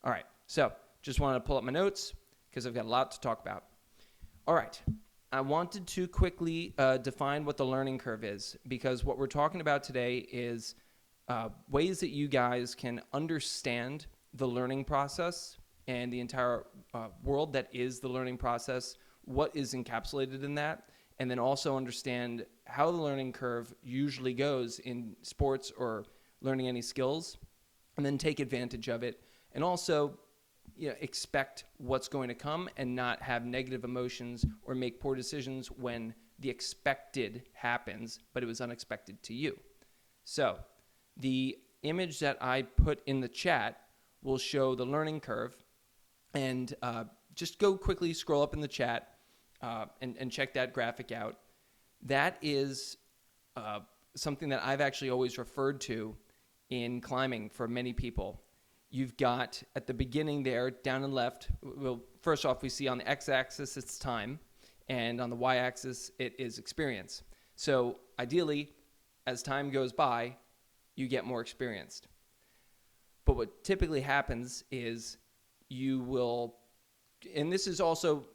All right, so just wanted to pull up my notes because I've got a lot to talk about. All right, I wanted to quickly define what the learning curve is, because what we're talking about today is ways that you guys can understand the learning process and the entire world that is the learning process, what is encapsulated in that, and then also understand how the learning curve usually goes in sports or learning any skills, and then take advantage of it, and also expect what's going to come and not have negative emotions or make poor decisions when the expected happens, but it was unexpected to you. So the image that I put in the chat will show the learning curve, and just go quickly scroll up in the chat and check that graphic out. That is something that I've actually always referred to in climbing for many people. You've got at the beginning there, down and left, well, first off, we see on the x-axis it's time, and on the y-axis it is experience. So ideally, as time goes by, you get more experienced. But what typically happens is you will, and this is also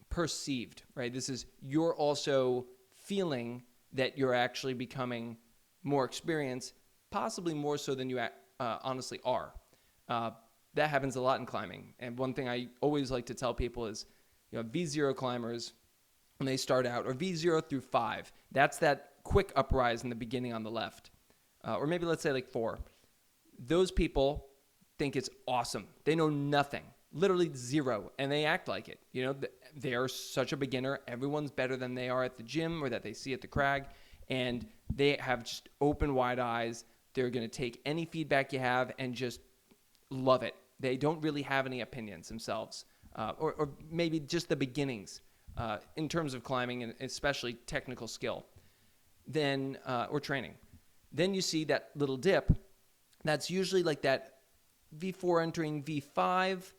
perceived, right? This is, you're also feeling that you're actually becoming more experienced, possibly more so than you honestly are. That happens a lot in climbing. And one thing I always like to tell people is, V0 climbers, when they start out, or V0 through 5, that's that quick uprise in the beginning on the left. Or maybe let's say like 4. Those people think it's awesome. They know nothing, literally zero, and they act like it. They are such a beginner. Everyone's better than they are at the gym or that they see at the crag, and they have just open, wide eyes. They're going to take any feedback you have and just love it. They don't really have any opinions themselves, or maybe just the beginnings in terms of climbing and especially technical skill, then or training. Then you see that little dip. That's usually like that V4 entering V5.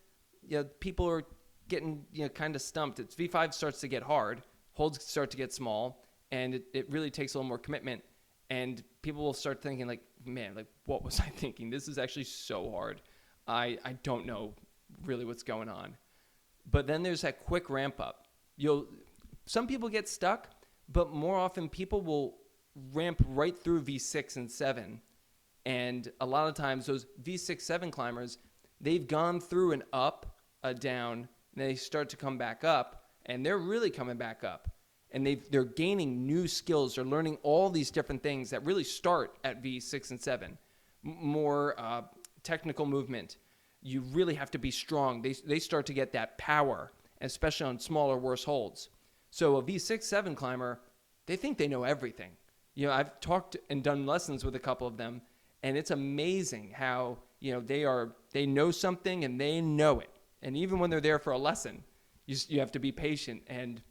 People are getting kind of stumped. It's V5 starts to get hard, holds start to get small, and it really takes a little more commitment. And people will start thinking like, man, like what was I thinking? This is actually so hard. I don't know really what's going on. But then there's that quick ramp up. Some people get stuck, but more often people will ramp right through V6 and 7. And a lot of times those V6, 7 climbers, they've gone through an up, a down, and they start to come back up, and they're really coming back up. And they're gaining new skills. They're learning all these different things that really start at V6 and 7. More technical movement. You really have to be strong. They start to get that power, especially on smaller, worse holds. So a V6, 7 climber, they think they know everything. I've talked and done lessons with a couple of them, and it's amazing how they know something and they know it. And even when they're there for a lesson, you have to be patient and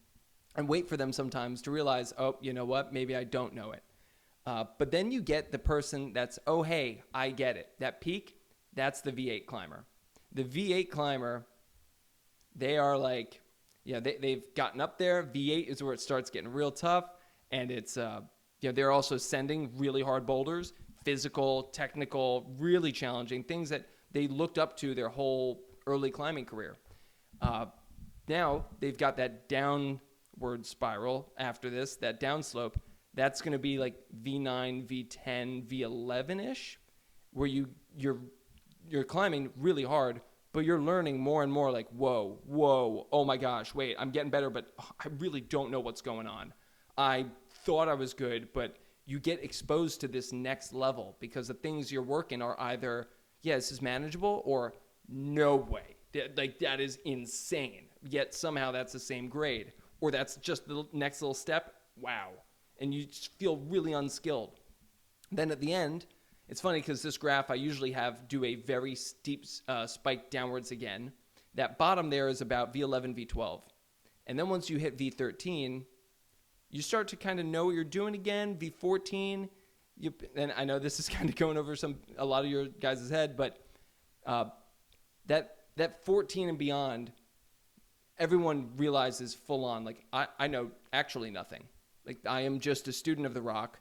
wait for them sometimes to realize, oh, you know what, maybe I don't know it. But then you get the person that's, oh, hey, I get it. That peak, that's the V8 climber. The V8 climber, they are like, they've gotten up there. V8 is where it starts getting real tough, and it's they're also sending really hard boulders, physical, technical, really challenging, things that they looked up to their whole early climbing career. Now they've got that downward spiral after this, that downslope. That's going to be like V9, V10, V11-ish, where you're climbing really hard, but you're learning more and more like, whoa, oh my gosh, wait, I'm getting better, but I really don't know what's going on. I thought I was good, but you get exposed to this next level because the things you're working are either, this is manageable, or no way. That is insane. Yet somehow that's the same grade, or that's just the next little step. Wow. And you just feel really unskilled. Then at the end, it's funny because this graph I usually do a very steep spike downwards again. That bottom there is about V11, V12. And then once you hit V13, you start to kind of know what you're doing again. V14, and I know this is kind of going over a lot of your guys' head, but that 14 and beyond, everyone realizes full on, like, I know actually nothing. Like, I am just a student of the rock.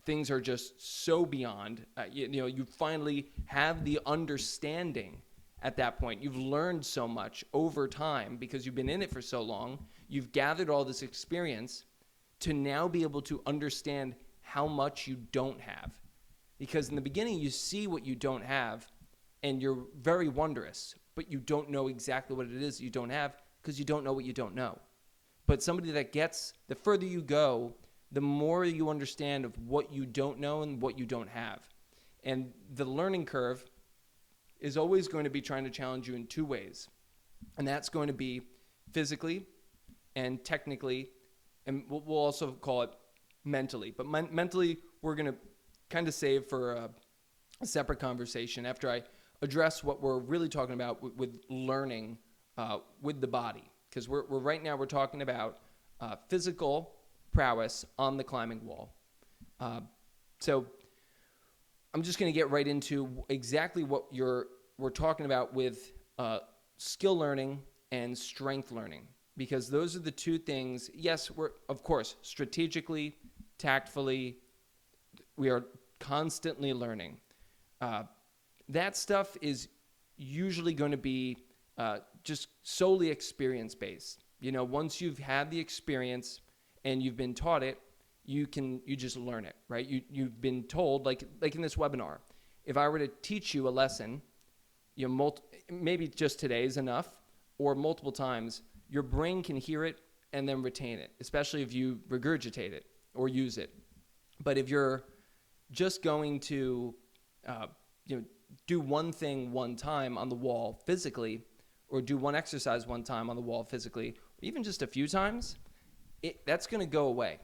Things are just so beyond. You finally have the understanding at that point. You've learned so much over time because you've been in it for so long. You've gathered all this experience to now be able to understand how much you don't have. Because in the beginning, you see what you don't have, and you're very wondrous, but you don't know exactly what it is you don't have because you don't know what you don't know. But somebody that gets, the further you go, the more you understand of what you don't know and what you don't have. And the learning curve is always going to be trying to challenge you in two ways. And that's going to be physically and technically, and we'll also call it mentally. But mentally, we're going to kind of save for a separate conversation after I address what we're really talking about with learning with the body. Because we're right now we're talking about physical prowess on the climbing wall. So I'm just going to get right into exactly what we're talking about with skill learning and strength learning, because those are the two things. Yes, we're, of course, strategically, tactfully, we are constantly learning. That stuff is usually going to be just solely experience-based. You know, once you've had the experience and you've been taught it, you just learn it, right? You've been told, like in this webinar, if I were to teach you a lesson, maybe just today is enough, or multiple times, your brain can hear it and then retain it, especially if you regurgitate it or use it. But if you're just going to do one thing one time on the wall physically, or do one exercise one time on the wall physically, or even just a few times, that's going to go away.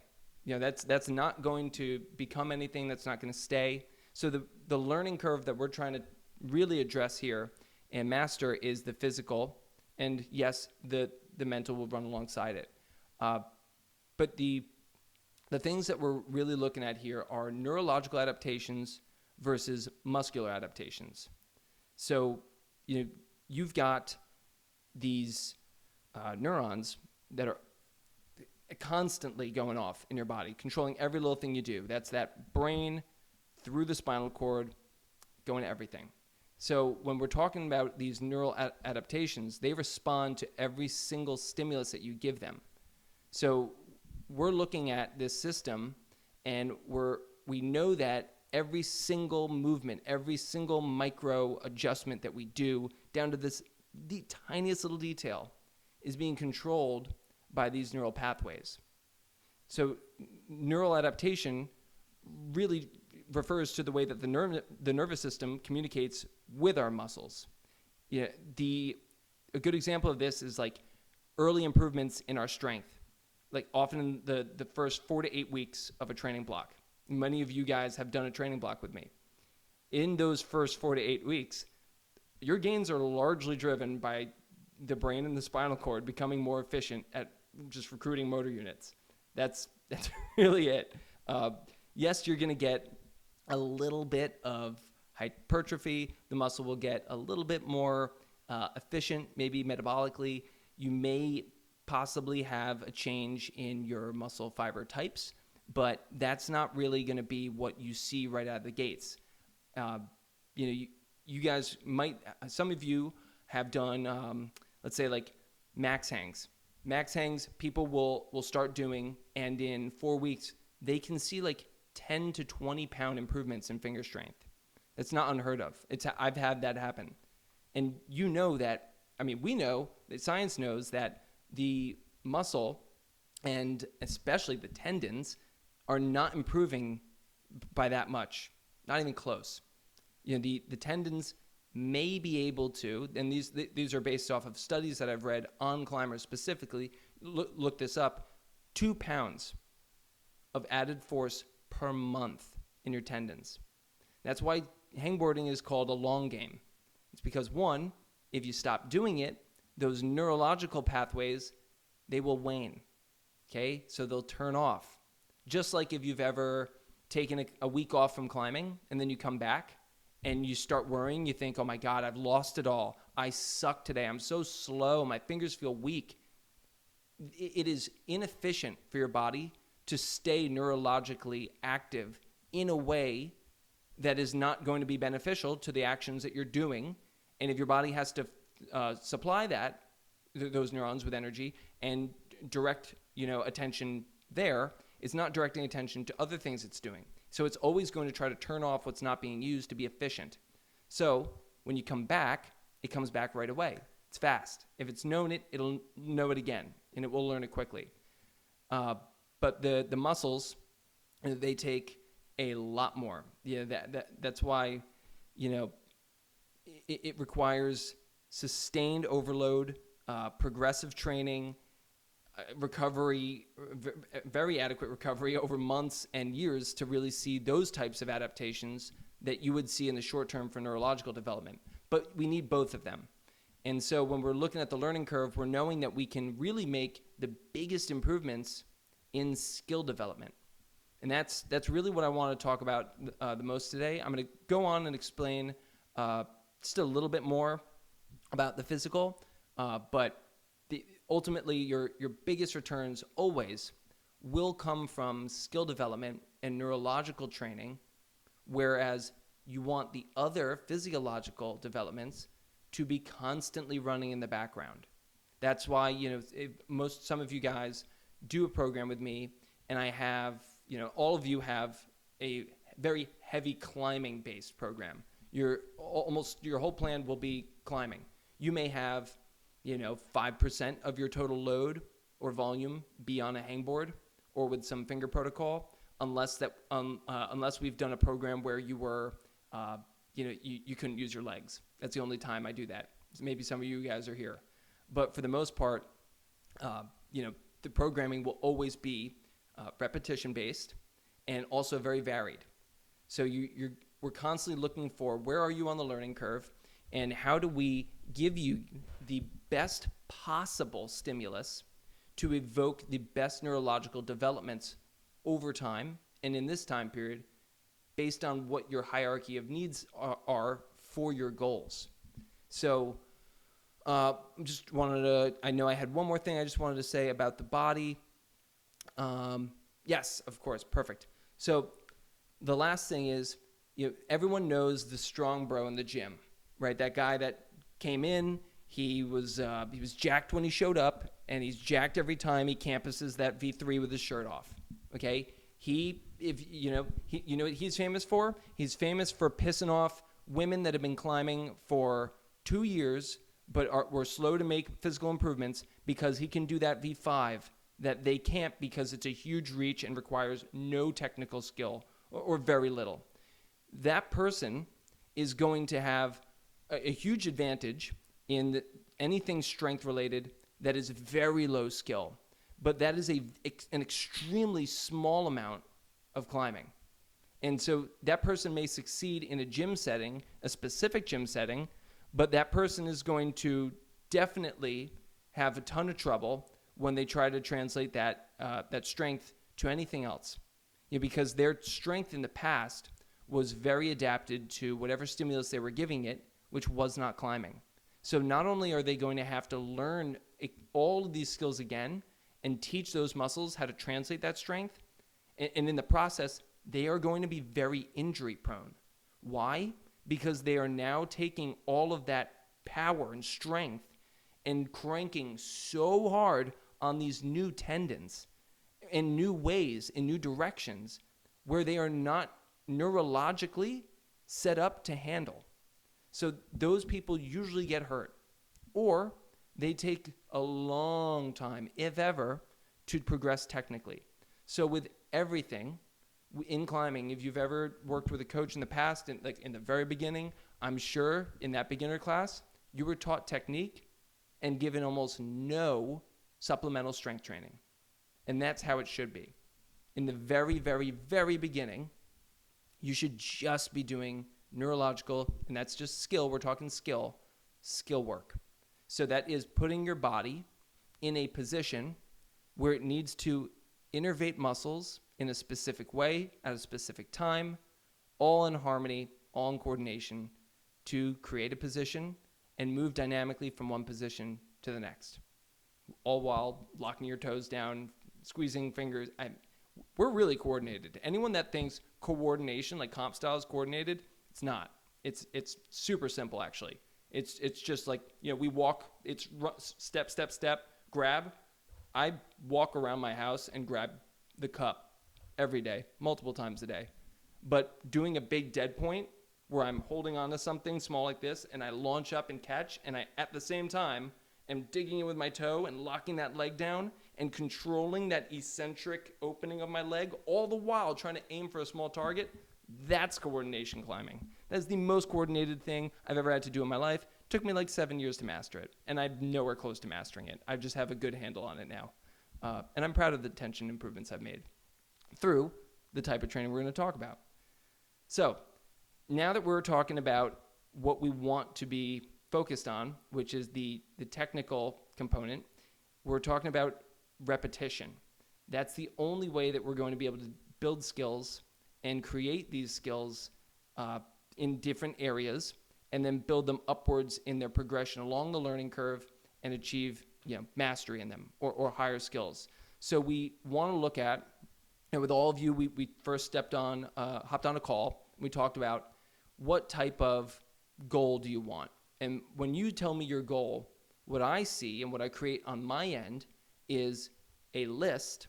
That's not going to become anything. That's not going to stay. So the learning curve that we're trying to really address here and master is the physical, and yes, the mental will run alongside it. But the things that we're really looking at here are neurological adaptations versus muscular adaptations. So you've got these neurons that are constantly going off in your body, controlling every little thing you do. That's that brain through the spinal cord going to everything. So when we're talking about these neural adaptations, they respond to every single stimulus that you give them. So we're looking at this system, and we know that every single movement, every single micro adjustment that we do down to the tiniest little detail is being controlled by these neural pathways. So neural adaptation really refers to the way that the nervous system communicates with our muscles. A good example of this is like early improvements in our strength, like often in the first 4 to 8 weeks of a training block. Many of you guys have done a training block with me. In those first 4 to 8 weeks, your gains are largely driven by the brain and the spinal cord becoming more efficient at just recruiting motor units. That's really it. Yes, you're going to get a little bit of hypertrophy. The muscle will get a little bit more efficient, maybe metabolically. You may possibly have a change in your muscle fiber types, but that's not really going to be what you see right out of the gates. You guys might, some of you have done, let's say like max hangs. Max hangs, people will start doing, and in 4 weeks, they can see like 10 to 20 pound improvements in finger strength. That's not unheard of. I've had that happen. And we know that science knows that the muscle, and especially the tendons, are not improving by that much, not even close. The tendons may be able to, and these are based off of studies that I've read on climbers specifically, look this up, 2 pounds of added force per month in your tendons. That's why hangboarding is called a long game. It's because, one, if you stop doing it, those neurological pathways, they will wane, okay? So they'll turn off. Just like if you've ever taken a week off from climbing and then you come back and you start worrying, you think, oh my God, I've lost it all. I suck today. I'm so slow. My fingers feel weak. It is inefficient for your body to stay neurologically active in a way that is not going to be beneficial to the actions that you're doing And if your body has to supply those neurons with energy and direct, attention there, it's not directing attention to other things it's doing. So it's always going to try to turn off what's not being used to be efficient. So when you come back, it comes back right away. It's fast. If it's known it, it'll know it again, and it will learn it quickly. But the muscles, they take a lot more. Yeah, that's why, it requires sustained overload, progressive training, recovery, very adequate recovery over months and years to really see those types of adaptations that you would see in the short term for neurological development. But we need both of them. And so when we're looking at the learning curve, we're knowing that we can really make the biggest improvements in skill development. And that's really what I want to talk about the most today. I'm going to go on and explain just a little bit more about the physical, but ultimately your biggest returns always will come from skill development and neurological training, whereas you want the other physiological developments to be constantly running in the background. That's why, some of you guys do a program with me, and I have, all of you have a very heavy climbing based program. Your whole plan will be climbing. You may have, 5% of your total load or volume be on a hangboard or with some finger protocol, unless we've done a program where you were, you couldn't use your legs. That's the only time I do that. Maybe some of you guys are here. But for the most part, the programming will always be repetition-based and also very varied. So we're constantly looking for where are you on the learning curve, and how do we give you the best possible stimulus to evoke the best neurological developments over time and in this time period based on what your hierarchy of needs are for your goals. So I know I had one more thing I just wanted to say about the body. Yes, of course, perfect. So the last thing is, everyone knows the strong bro in the gym, right? That guy that came in, he was jacked when he showed up, and he's jacked every time he campuses that V3 with his shirt off. Okay, you know what he's famous for? He's famous for pissing off women that have been climbing for 2 years, but were slow to make physical improvements because he can do that V5 that they can't because it's a huge reach and requires no technical skill or very little. That person is going to have a huge advantage in anything strength related that is very low skill, but that is an extremely small amount of climbing. And so that person may succeed in a gym setting, a specific gym setting, but that person is going to definitely have a ton of trouble when they try to translate that strength to anything else, because their strength in the past was very adapted to whatever stimulus they were giving it, which was not climbing. So not only are they going to have to learn all of these skills again and teach those muscles how to translate that strength, and in the process, they are going to be very injury prone. Why? Because they are now taking all of that power and strength and cranking so hard on these new tendons in new ways, in new directions, where they are not neurologically set up to handle. So those people usually get hurt, or they take a long time, if ever, to progress technically. So with everything in climbing, if you've ever worked with a coach in the past, in the very beginning, I'm sure in that beginner class, you were taught technique and given almost no supplemental strength training. And that's how it should be. In the very, very, very beginning, you should just be doing neurological, and that's just skill, we're talking skill work. So that is putting your body in a position where it needs to innervate muscles in a specific way at a specific time, all in harmony, all in coordination, to create a position and move dynamically from one position to the next, all while locking your toes down, squeezing fingers. We're really coordinated. Anyone that thinks coordination, like comp style, is coordinated, it's not. It's super simple, actually. It's just like, we walk, it's step, step, step, grab. I walk around my house and grab the cup every day, multiple times a day. But doing a big dead point where I'm holding on to something small like this and I launch up and catch, and I, at the same time, am digging it with my toe and locking that leg down and controlling that eccentric opening of my leg, all the while trying to aim for a small target, that's coordination climbing. That's the most coordinated thing I've ever had to do in my life. It took me like 7 years to master it, and I'm nowhere close to mastering it. I just have a good handle on it now. And I'm proud of the tension improvements I've made through the type of training we're going to talk about. So now that we're talking about what we want to be focused on, which is the technical component, we're talking about repetition. That's the only way that we're going to be able to build skills and create these skills in different areas, and then build them upwards in their progression along the learning curve and achieve mastery in them or higher skills. So we want to look at, and with all of you, we first hopped on a call. We talked about what type of goal do you want? And when you tell me your goal, what I see and what I create on my end is a list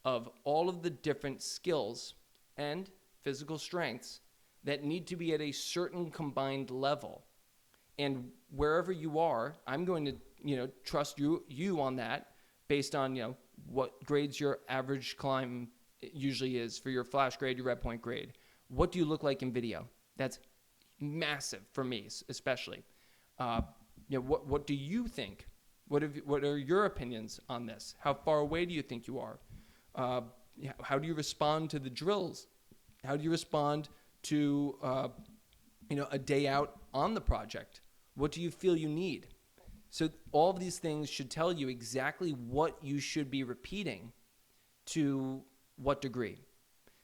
of all of the different skills and physical strengths that need to be at a certain combined level. And wherever you are, I'm going to, trust you on that based on, what grades your average climb usually is for your flash grade, your red point grade. What do you look like in video? That's massive for me, especially. What do you think? What are your opinions on this? How far away do you think you are? How do you respond to the drills? How do you respond to a day out on the project? What do you feel you need? So all of these things should tell you exactly what you should be repeating to what degree.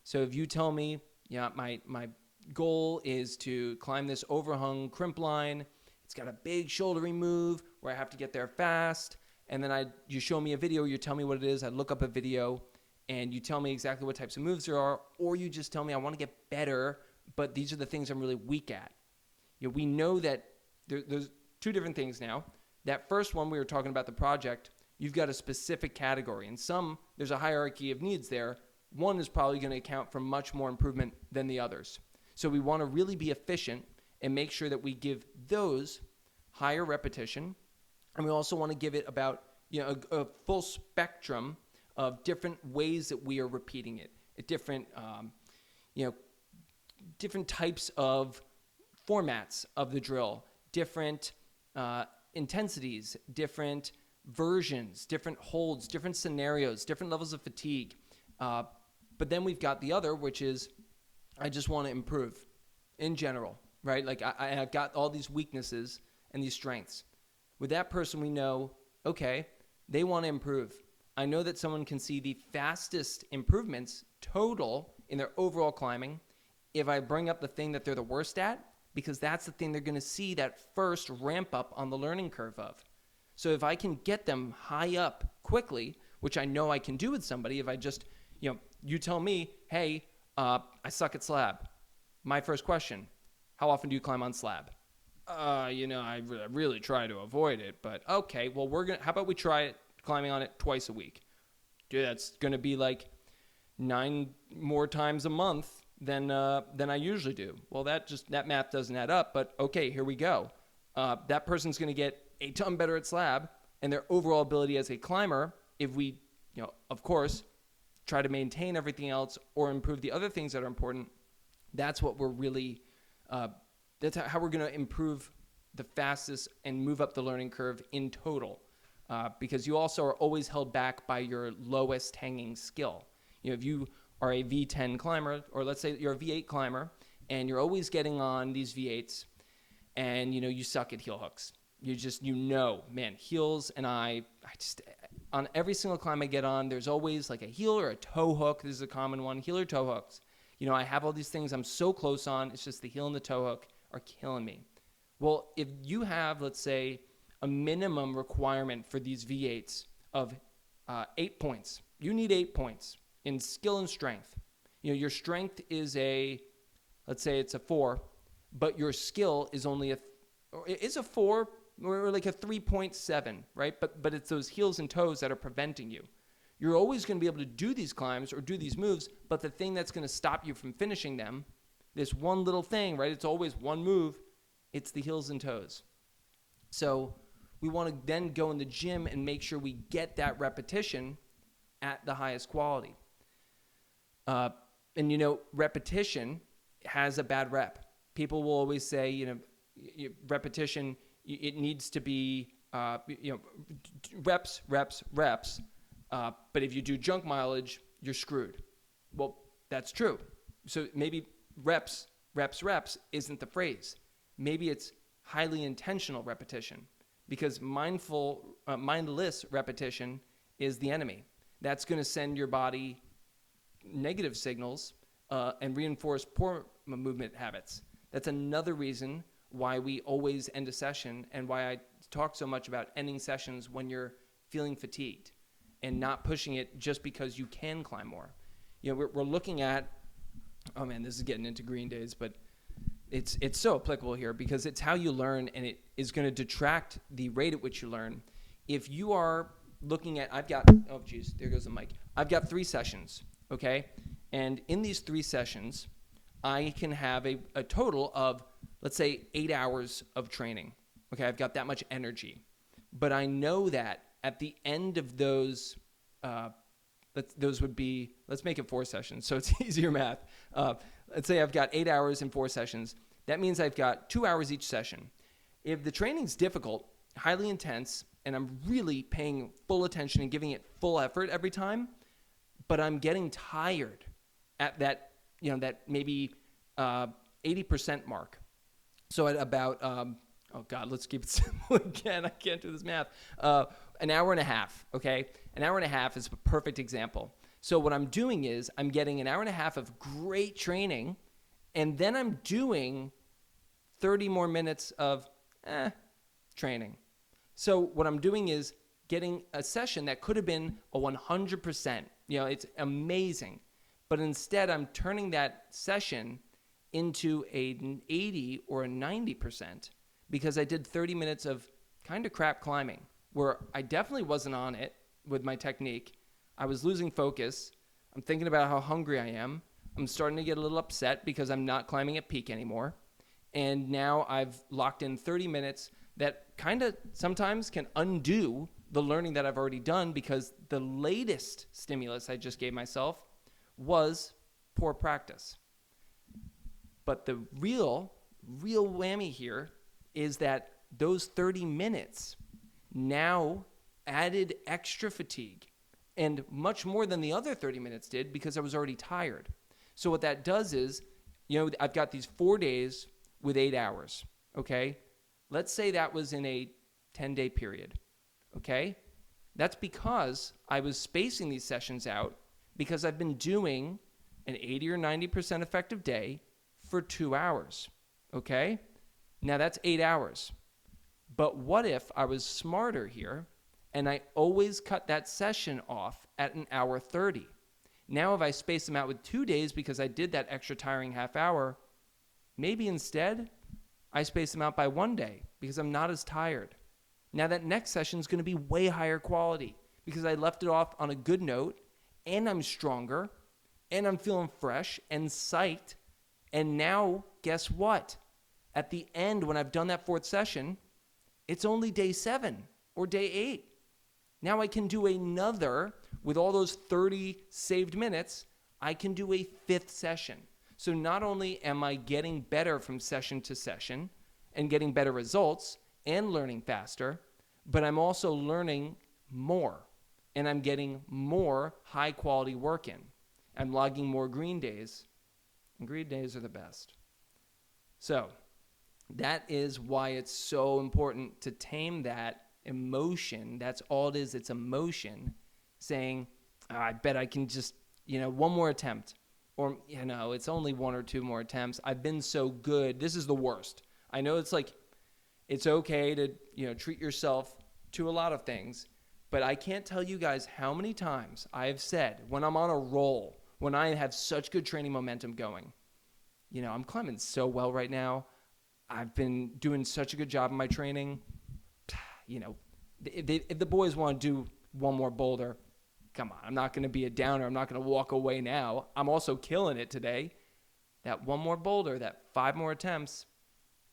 So if you tell me, my goal is to climb this overhung crimp line, it's got a big shouldery move where I have to get there fast, and then you show me a video, you tell me what it is, I look up a video, and you tell me exactly what types of moves there are, or you just tell me I want to get better, but these are the things I'm really weak at. We know that there's two different things now. That first one, we were talking about the project, you've got a specific category. And there's a hierarchy of needs there. One is probably going to account for much more improvement than the others. So we want to really be efficient and make sure that we give those higher repetition. And we also want to give it about a full spectrum of different ways that we are repeating it. Different types of formats of the drill, different intensities, different versions, different holds, different scenarios, different levels of fatigue. But then we've got the other, which is I just want to improve in general, right? Like I've got all these weaknesses and these strengths. With that person, we know, okay, they want to improve. I know that someone can see the fastest improvements total in their overall climbing if I bring up the thing that they're the worst at, because that's the thing they're going to see that first ramp up on the learning curve of. So if I can get them high up quickly, which I know I can do with somebody, if I just, you tell me, hey, I suck at slab. My first question, how often do you climb on slab? I really try to avoid it, but okay, well, how about we try it climbing on it twice a week? Dude, that's going to be like 9 more times a month than I usually do. Well, that math doesn't add up, but okay, here we go. That person's going to get a ton better at slab, and their overall ability as a climber, if we, of course, try to maintain everything else or improve the other things that are important, that's what we're really, that's how we're going to improve the fastest and move up the learning curve in total. Because you also are always held back by your lowest hanging skill. If you are a V10 climber, or let's say you're a V8 climber, and you're always getting on these V8s, and you suck at heel hooks. Man, heels and I just, on every single climb I get on, there's always like a heel or a toe hook. This is a common one, heel or toe hooks. I have all these things I'm so close on, it's just the heel and the toe hook are killing me. Well, if you have, let's say, a minimum requirement for these V8s of 8 points, you need 8 points in skill and strength. Your strength is let's say it's a 4, but your skill is only or it is a 4 or like a 3.7, right? But it's those heels and toes that are preventing you. You're always going to be able to do these climbs or do these moves, but the thing that's going to stop you from finishing them, this one little thing, right? It's always one move. It's the heels and toes. So we want to then go in the gym and make sure we get that repetition at the highest quality. And repetition has a bad rep. People will always say, repetition, it needs to be, reps. But if you do junk mileage, you're screwed. Well, that's true. So maybe reps isn't the phrase. Maybe it's highly intentional repetition, because mindless repetition is the enemy. That's going to send your body negative signals and reinforce poor movement habits. That's another reason why we always end a session, and why I talk so much about ending sessions when you're feeling fatigued and not pushing it just because you can climb more. We're looking at, oh man, this is getting into green days, but it's so applicable here, because it's how you learn, and it is going to detract the rate at which you learn. If you are looking at, there goes the mic. I've got 3 sessions, okay? And in these 3 sessions, I can have a total of, let's say, 8 hours of training. Okay, I've got that much energy. But I know that at the end of those, those would be, let's make it 4 sessions so it's easier math. Let's say I've got 8 hours in 4 sessions. That means I've got 2 hours each session. If the training's difficult, highly intense, and I'm really paying full attention and giving it full effort every time, but I'm getting tired at that, that maybe 80% mark. So at about, let's keep it simple again. I can't do this math. An hour and a half, okay? An hour and a half is a perfect example. So what I'm doing is I'm getting an hour and a half of great training, and then I'm doing 30 more minutes of training. So what I'm doing is getting a session that could have been a 100%. It's amazing. But instead, I'm turning that session into an 80 or a 90% because I did 30 minutes of kind of crap climbing where I definitely wasn't on it with my technique. I was losing focus. I'm thinking about how hungry I am. I'm starting to get a little upset because I'm not climbing at peak anymore. And now I've locked in 30 minutes that kind of sometimes can undo the learning that I've already done because the latest stimulus I just gave myself was poor practice. But the real whammy here is that those 30 minutes now added extra fatigue and much more than the other 30 minutes did because I was already tired. So what that does is, I've got these 4 days with 8 hours, okay? Let's say that was in a 10-day period, okay? That's because I was spacing these sessions out because I've been doing an 80 or 90% effective day for 2 hours, okay? Now that's 8 hours. But what if I was smarter here and I always cut that session off at an hour 30? Now if I space them out with 2 days because I did that extra tiring half hour, maybe instead I space them out by 1 day because I'm not as tired. Now that next session is going to be way higher quality because I left it off on a good note and I'm stronger and I'm feeling fresh and psyched. And now, guess what? At the end, when I've done that 4th session, it's only day 7 or day 8. Now I can do another, with all those 30 saved minutes, I can do a 5th session. So not only am I getting better from session to session and getting better results and learning faster, but I'm also learning more and I'm getting more high quality work in. I'm logging more green days, and green days are the best. So that is why it's so important to tame that emotion. That's all it is. It's emotion saying, I bet I can just, one more attempt. Or, it's only 1 or 2 more attempts. I've been so good. This is the worst. I know it's like, it's okay to, treat yourself to a lot of things. But I can't tell you guys how many times I've said when I'm on a roll, when I have such good training momentum going, I'm climbing so well right now. I've been doing such a good job in my training. You know, if the boys want to do one more boulder, come on, I'm not going to be a downer. I'm not going to walk away now. I'm also killing it today. That one more boulder, that 5 more attempts,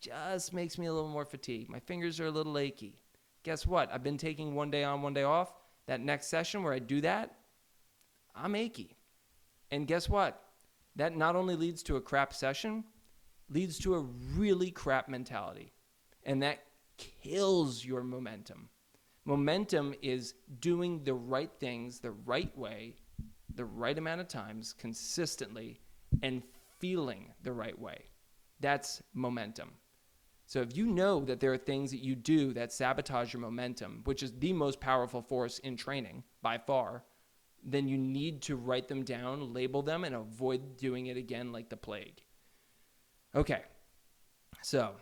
just makes me a little more fatigued. My fingers are a little achy. Guess what? I've been taking one day on, one day off. That next session where I do that, I'm achy. And guess what? That not only leads to a crap session, leads to a really crap mentality. And that kills your momentum. Momentum is doing the right things the right way, the right amount of times, consistently, and feeling the right way. That's momentum. So if you know that there are things that you do that sabotage your momentum, which is the most powerful force in training by far, then you need to write them down, label them, and avoid doing it again like the plague. Okay, so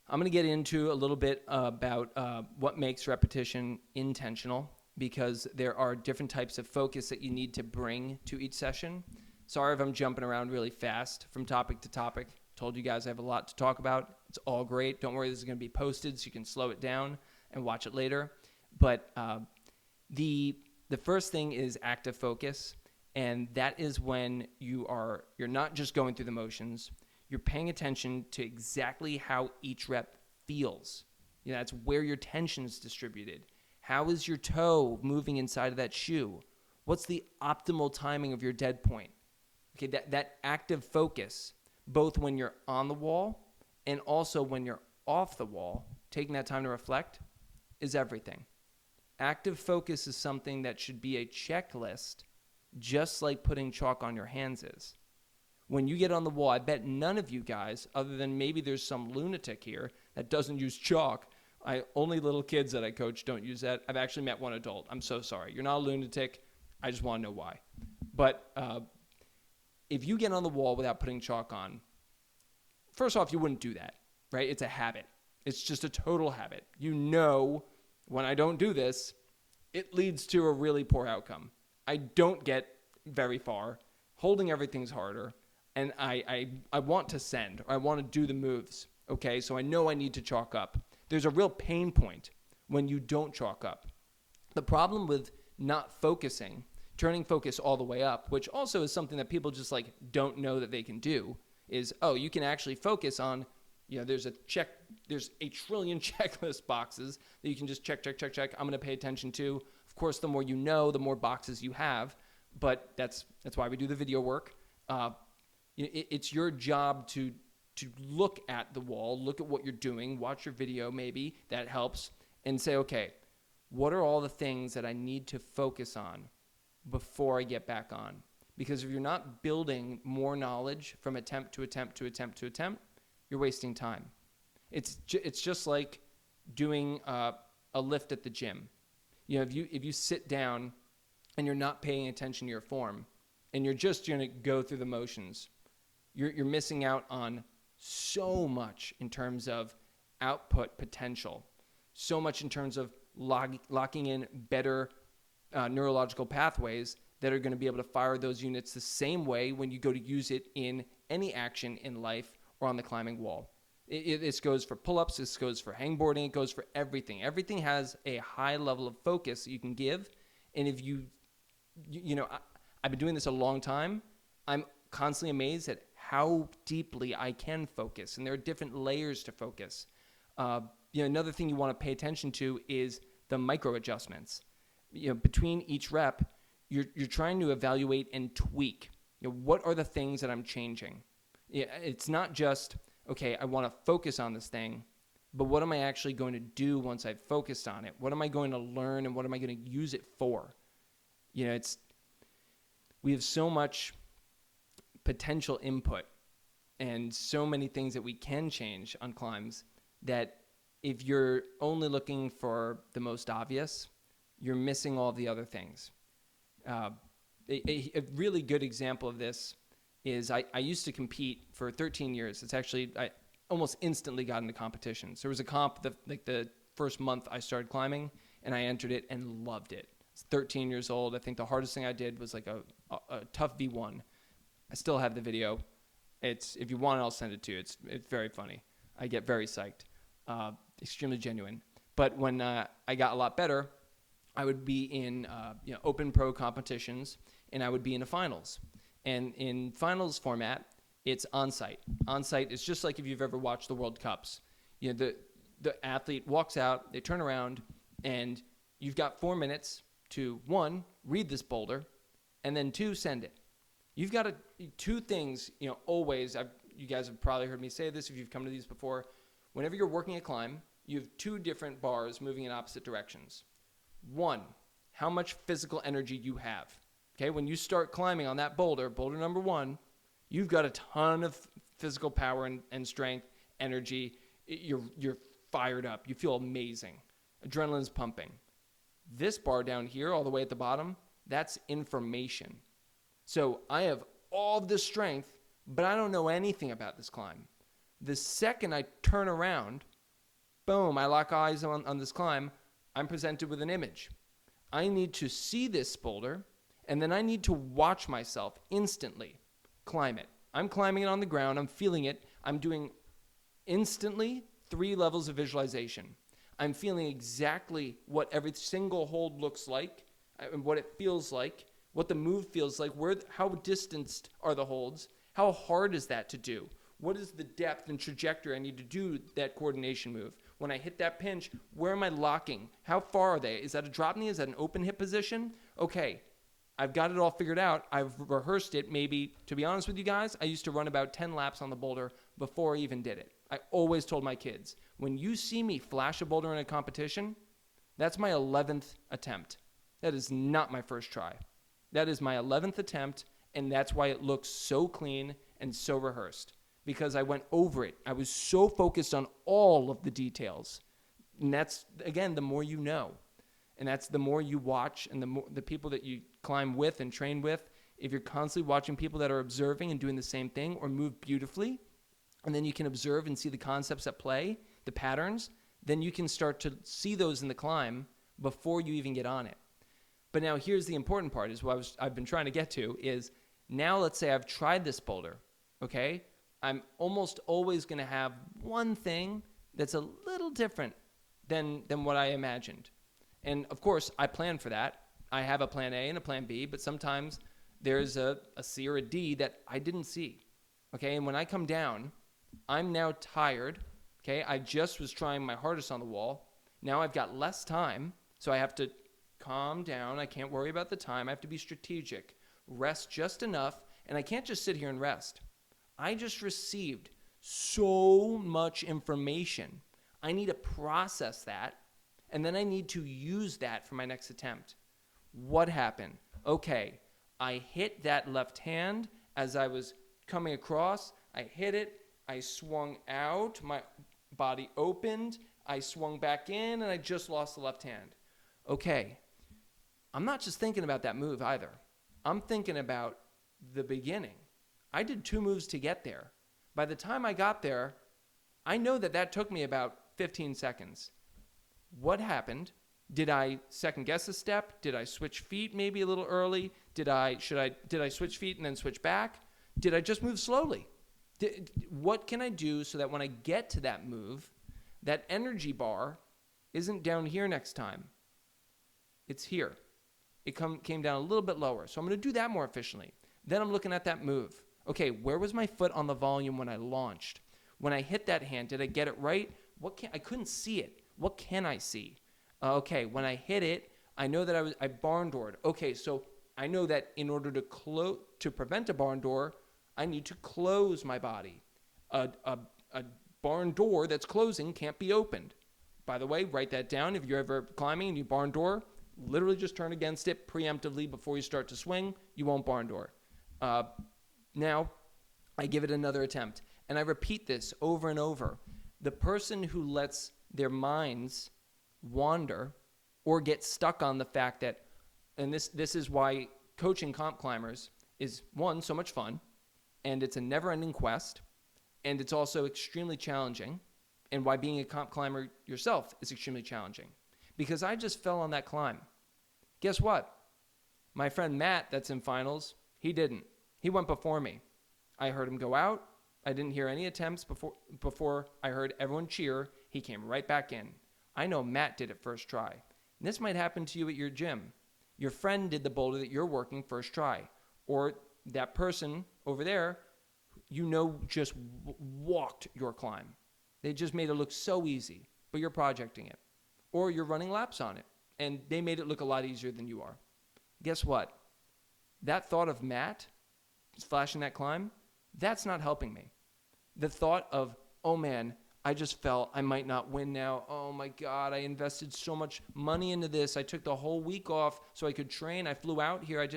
I'm going to get into a little bit about what makes repetition intentional, because there are different types of focus that you need to bring to each session. Sorry if I'm jumping around really fast from topic to topic. Told you guys I have a lot to talk about. It's all great. Don't worry, this is going to be posted so you can slow it down and watch it later. But the first thing is active focus, and that is when you're not just going through the motions. You're paying attention to exactly how each rep feels. You know, that's where your tension is distributed. How is your toe moving inside of that shoe? What's the optimal timing of your dead point? Okay, that active focus, both when you're on the wall and also when you're off the wall, taking that time to reflect, is everything. Active focus is something that should be a checklist, just like putting chalk on your hands is. When you get on the wall, I bet none of you guys, other than maybe there's some lunatic here that doesn't use chalk. Only little kids that I coach don't use that. I've actually met one adult. I'm so sorry. You're not a lunatic. I just want to know why. But if you get on the wall without putting chalk on, first off, you wouldn't do that, right? It's a habit. It's just a total habit. You know, when I don't do this, it leads to a really poor outcome. I don't get very far. Holding everything's harder. And I want to send, or I want to do the moves, okay? So I know I need to chalk up. There's a real pain point when you don't chalk up. The problem with not focusing, turning focus all the way up, which also is something that people just like don't know that they can do, is, oh, you can actually focus on, you know, there's a trillion checklist boxes that you can just check. I'm going to pay attention to. Of course, the more you know, the more boxes you have, but that's why we do the video work. It's your job to look at the wall, look at what you're doing, watch your video maybe, that helps, and say, okay, what are all the things that I need to focus on before I get back on? Because if you're not building more knowledge from attempt to attempt to attempt to attempt, you're wasting time. It's just like doing a lift at the gym. You know, if you sit down and you're not paying attention to your form and you're just going to go through the motions, you're missing out on so much in terms of output potential, so much in terms of locking in better neurological pathways that are going to be able to fire those units the same way when you go to use it in any action in life or on the climbing wall. This goes for pull-ups, this goes for hangboarding, it goes for everything. Everything has a high level of focus that you can give, and if you know, I've been doing this a long time. I'm constantly amazed at how deeply I can focus, and there are different layers to focus. Another thing you want to pay attention to is the micro adjustments. You know, between each rep, you're trying to evaluate and tweak. You know, what are the things that I'm changing? It's not just, okay, I want to focus on this thing, but what am I actually going to do once I've focused on it? What am I going to learn, and what am I going to use it for? You know, we have so much potential input and so many things that we can change on climbs that if you're only looking for the most obvious, you're missing all the other things. A really good example of this is I used to compete for 13 years. It's actually, I almost instantly got into competitions. There was a comp the first month I started climbing, and I entered it and loved it. I was 13 years old. I think the hardest thing I did was like a tough V1. I still have the video. If you want it, I'll send it to you. It's very funny. I get very psyched, extremely genuine. But when I got a lot better, I would be in open pro competitions, and I would be in a finals. And in finals format, it's on-site. On-site is just like if you've ever watched the World Cups. The athlete walks out, they turn around, and you've got 4 minutes to, 1, read this boulder, and then 2, send it. You've got two things, always. You guys have probably heard me say this if you've come to these before. Whenever you're working a climb, you have 2 different bars moving in opposite directions. 1, how much physical energy you have. Okay, when you start climbing on that boulder number 1, you've got a ton of physical power and strength, energy. You're fired up. You feel amazing. Adrenaline's pumping. This bar down here, all the way at the bottom, that's information. So I have all this strength, but I don't know anything about this climb. The second I turn around, boom, I lock eyes on this climb, I'm presented with an image. I need to see this boulder, and then I need to watch myself instantly climb it. I'm climbing it on the ground. I'm feeling it. I'm doing instantly 3 levels of visualization. I'm feeling exactly what every single hold looks like, and what it feels like, what the move feels like, how distanced are the holds, how hard is that to do, what is the depth and trajectory I need to do that coordination move. When I hit that pinch, where am I locking? How far are they? Is that a drop knee? Is that an open hip position? Okay, I've got it all figured out. I've rehearsed it. Maybe, to be honest with you guys, I used to run about 10 laps on the boulder before I even did it. I always told my kids, when you see me flash a boulder in a competition, that's my 11th attempt. That is not my first try. That is my 11th attempt, and that's why it looks so clean and so rehearsed, because I went over it. I was so focused on all of the details. And that's, again, the more you know. And that's the more you watch, and the people that you climb with and train with. If you're constantly watching people that are observing and doing the same thing or move beautifully, and then you can observe and see the concepts at play, the patterns, then you can start to see those in the climb before you even get on it. But now here's the important part, is what I've been trying to get to, is now let's say I've tried this boulder, okay? I'm almost always going to have one thing that's a little different than what I imagined. And of course, I plan for that. I have a plan A and a plan B, but sometimes there's a C or a D that I didn't see, okay? And when I come down, I'm now tired, okay? I just was trying my hardest on the wall. Now I've got less time, so I have to calm down. I can't worry about the time. I have to be strategic, rest just enough, and I can't just sit here and rest. I just received so much information. I need to process that, and then I need to use that for my next attempt. What happened? Okay, I hit that left hand as I was coming across. I hit it. I swung out. My body opened. I swung back in, and I just lost the left hand. Okay, I'm not just thinking about that move either. I'm thinking about the beginning. I did 2 moves to get there. By the time I got there, I know that took me about 15 seconds. What happened? Did I second guess a step? Did I switch feet maybe a little early? Did I switch feet and then switch back? Did I just move slowly? What can I do so that when I get to that move, that energy bar isn't down here next time? It's here. It came down a little bit lower. So I'm going to do that more efficiently. Then I'm looking at that move. Okay, where was my foot on the volume when I launched? When I hit that hand, did I get it right? I couldn't see it. What can I see? Okay, when I hit it, I know that I barn doored. Okay, so I know that in order to prevent a barn door, I need to close my body. A barn door that's closing can't be opened. By the way, write that down. If you're ever climbing and you barn door, literally just turn against it preemptively before you start to swing. You won't barn door. Now, I give it another attempt, and I repeat this over and over. The person who lets their minds wander or get stuck on the fact that, and this is why coaching comp climbers is, 1, so much fun, and it's a never-ending quest, and it's also extremely challenging, and why being a comp climber yourself is extremely challenging. Because I just fell on that climb. Guess what? My friend Matt, that's in finals, he didn't. He went before me. I heard him go out. I didn't hear any attempts before I heard everyone cheer. He came right back in. I know Matt did it first try. And this might happen to you at your gym. Your friend did the boulder that you're working first try. Or that person over there, just walked your climb. They just made it look so easy, but you're projecting it. Or you're running laps on it, and they made it look a lot easier than you are. Guess what? That thought of Matt flashing that climb, that's not helping me. The thought of, oh man, I just felt I might not win now. Oh my God, I invested so much money into this. I took the whole week off so I could train. I flew out here.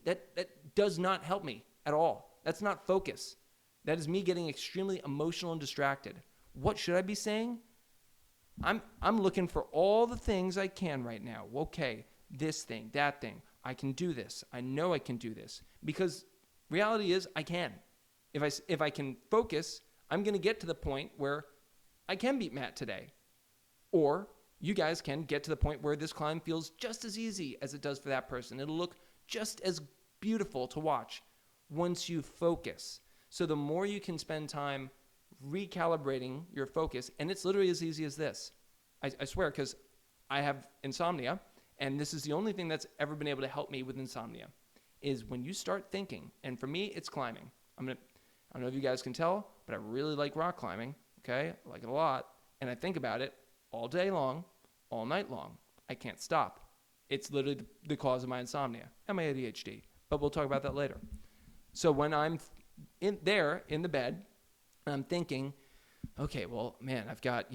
That does not help me at all. That's not focus. That is me getting extremely emotional and distracted. What should I be saying? I'm looking for all the things I can right now. Okay, this thing, that thing. I can do this. I know I can do this. Because reality is I can. If I can focus, I'm going to get to the point where I can beat Matt today. Or you guys can get to the point where this climb feels just as easy as it does for that person. It'll look just as beautiful to watch once you focus. So the more you can spend time recalibrating your focus, and it's literally as easy as this. I swear, because I have insomnia, and this is the only thing that's ever been able to help me with insomnia, is when you start thinking, and for me, it's climbing. I don't know if you guys can tell, but I really like rock climbing, okay? I like it a lot, and I think about it all day long, all night long. I can't stop. It's literally the cause of my insomnia and my ADHD, but we'll talk about that later. So when I'm in the bed, I'm thinking, okay, well, man, I've got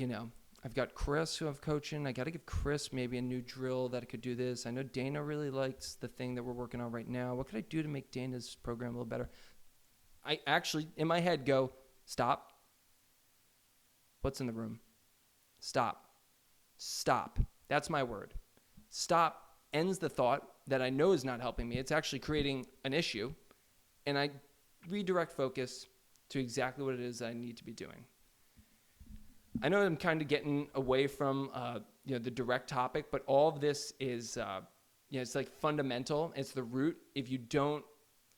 Chris who I'm coaching. I got to give Chris maybe a new drill that I could do this. I know Dana really likes the thing that we're working on right now. What could I do to make Dana's program a little better? I actually, in my head, go, stop. What's in the room? Stop. Stop. That's my word. Stop ends the thought that I know is not helping me. It's actually creating an issue. And I redirect focus to exactly what it is I need to be doing. I know I'm kind of getting away from the direct topic, but all of this is it's like fundamental. It's the root. If you don't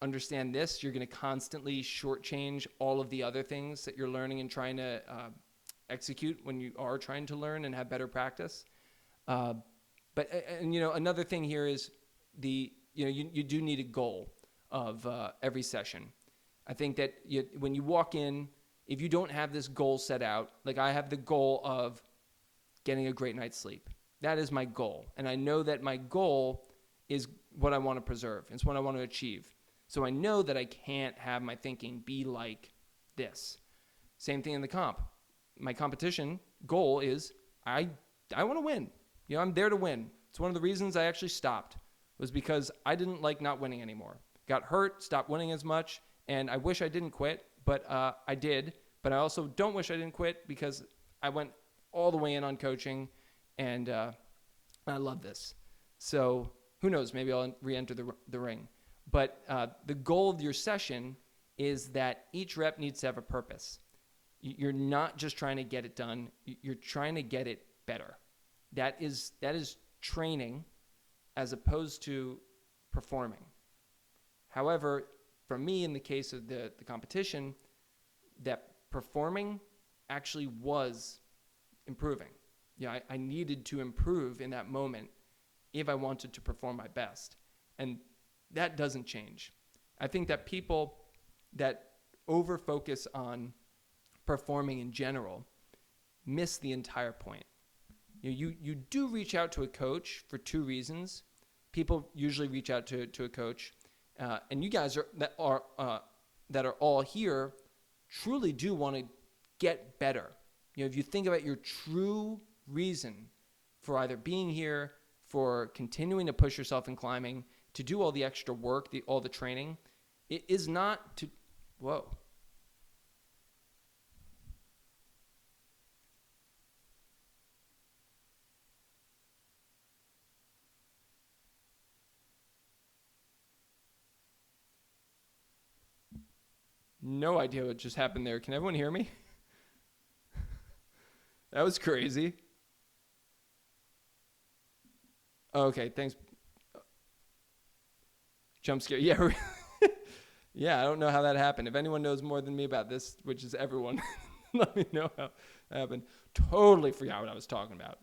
understand this, you're going to constantly shortchange all of the other things that you're learning and trying to execute when you are trying to learn and have better practice. But another thing here is you do need a goal of every session. I think that when you walk in, if you don't have this goal set out, like I have the goal of getting a great night's sleep. That is my goal. And I know that my goal is what I want to preserve. It's what I want to achieve. So I know that I can't have my thinking be like this. Same thing in the comp. My competition goal is I want to win. I'm there to win. It's one of the reasons I actually stopped was because I didn't like not winning anymore. Got hurt, stopped winning as much. And I wish I didn't quit, but I did. But I also don't wish I didn't quit because I went all the way in on coaching, and I love this. So who knows? Maybe I'll re-enter the ring. But the goal of your session is that each rep needs to have a purpose. You're not just trying to get it done. You're trying to get it better. That is training as opposed to performing. However, for me, in the case of the competition, that performing actually was improving. I needed to improve in that moment if I wanted to perform my best. And that doesn't change. I think that people that over-focus on performing in general miss the entire point. You do reach out to a coach for two reasons. People usually reach out to a coach. And you guys that are all here truly do want to get better. If you think about your true reason for either being here, for continuing to push yourself in climbing, to do all the extra work, all the training, it is not to, whoa. No idea what just happened there. Can everyone hear me? That was crazy. Okay, thanks. Jump scare. Yeah, Yeah, I don't know how that happened. If anyone knows more than me about this, which is everyone, let me know how that happened. Totally forgot what I was talking about.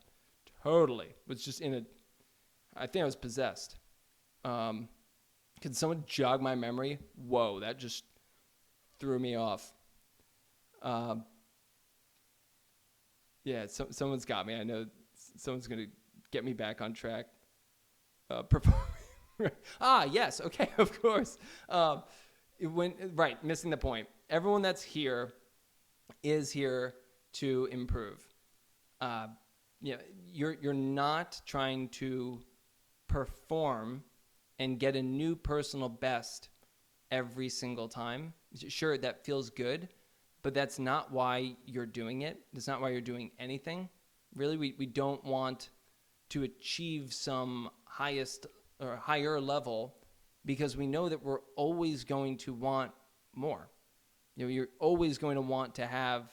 Totally. Was just I think I was possessed. Can someone jog my memory? Whoa, that just threw me off. Yeah, someone's got me. I know someone's going to get me back on track. Yes, okay, of course. Missing the point. Everyone that's here is here to improve. You're not trying to perform and get a new personal best every single time. Sure, that feels good, but that's not why you're doing it. That's not why you're doing anything. Really, we don't want to achieve some highest or higher level because we know that we're always going to want more. You're always going to want to have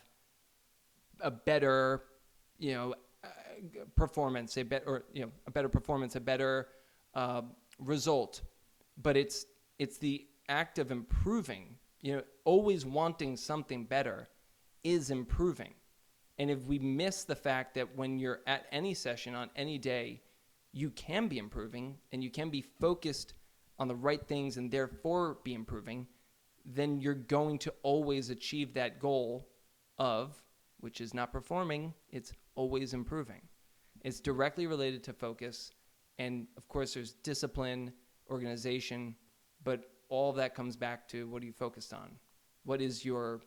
a better, performance, a better performance, a better result. But it's the act of improving. Always wanting something better is improving. And if we miss the fact that when you're at any session on any day, you can be improving and you can be focused on the right things and therefore be improving, then you're going to always achieve that goal of, which is not performing, it's always improving. It's directly related to focus. And of course, there's discipline, organization, but all of that comes back to what are you focused on? What is your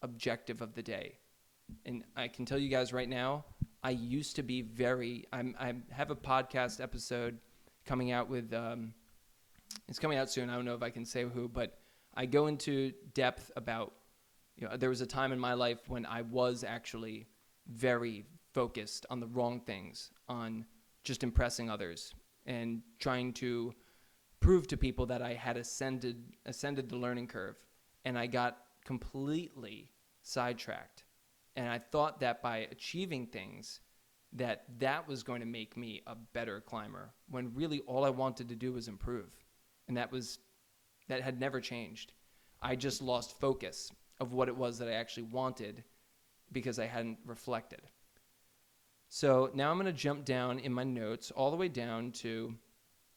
objective of the day? And I can tell you guys right now, I used to be I have a podcast episode coming out with, it's coming out soon. I don't know if I can say who, but I go into depth about, there was a time in my life when I was actually very focused on the wrong things, on just impressing others and trying to prove to people that I had ascended the learning curve. And I got completely sidetracked. And I thought that by achieving things, that was going to make me a better climber, when really all I wanted to do was improve. And that had never changed. I just lost focus of what it was that I actually wanted because I hadn't reflected. So now I'm going to jump down in my notes all the way down to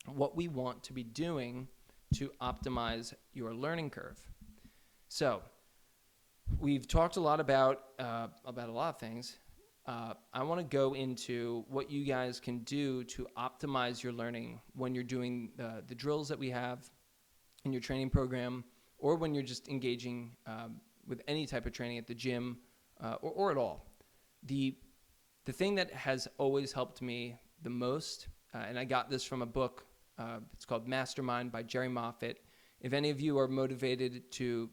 what we want to be doing to optimize your learning curve. So we've talked a lot about a lot of things. I want to go into what you guys can do to optimize your learning when you're doing the drills that we have in your training program, or when you're just engaging with any type of training at the gym or at all. The thing that has always helped me the most, and I got this from a book, it's called Mastermind by Jerry Moffitt. If any of you are motivated to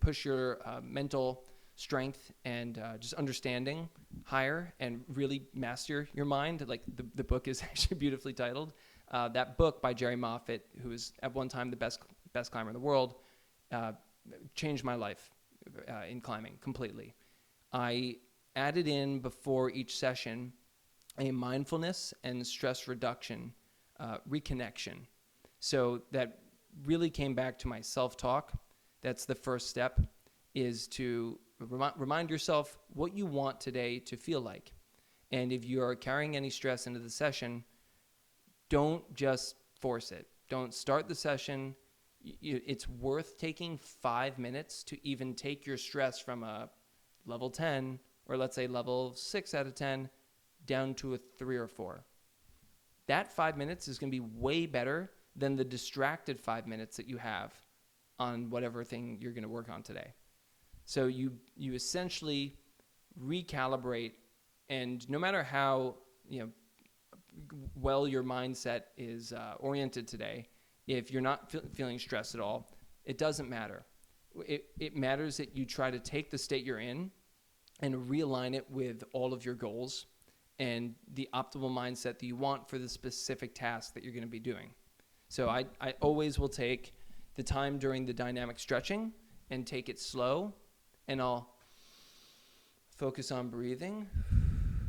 push your mental strength and just understanding higher and really master your mind, like the book is actually beautifully titled. That book by Jerry Moffitt, who was at one time the best climber in the world, changed my life in climbing completely. I added in before each session a mindfulness and stress reduction reconnection. So that really came back to my self-talk. That's the first step, is to remind yourself what you want today to feel like. And if you are carrying any stress into the session, don't just force it. Don't start the session. It's worth taking 5 minutes to even take your stress from a level 10, or let's say level 6 out of 10, down to a 3 or 4. That 5 minutes is going to be way better than the distracted 5 minutes that you have on whatever thing you're going to work on today. So you essentially recalibrate, and no matter how well your mindset is oriented today, if you're not feeling stressed at all, it doesn't matter. It matters that you try to take the state you're in and realign it with all of your goals and the optimal mindset that you want for the specific task that you're going to be doing. So I always will take the time during the dynamic stretching and take it slow, and I'll focus on breathing,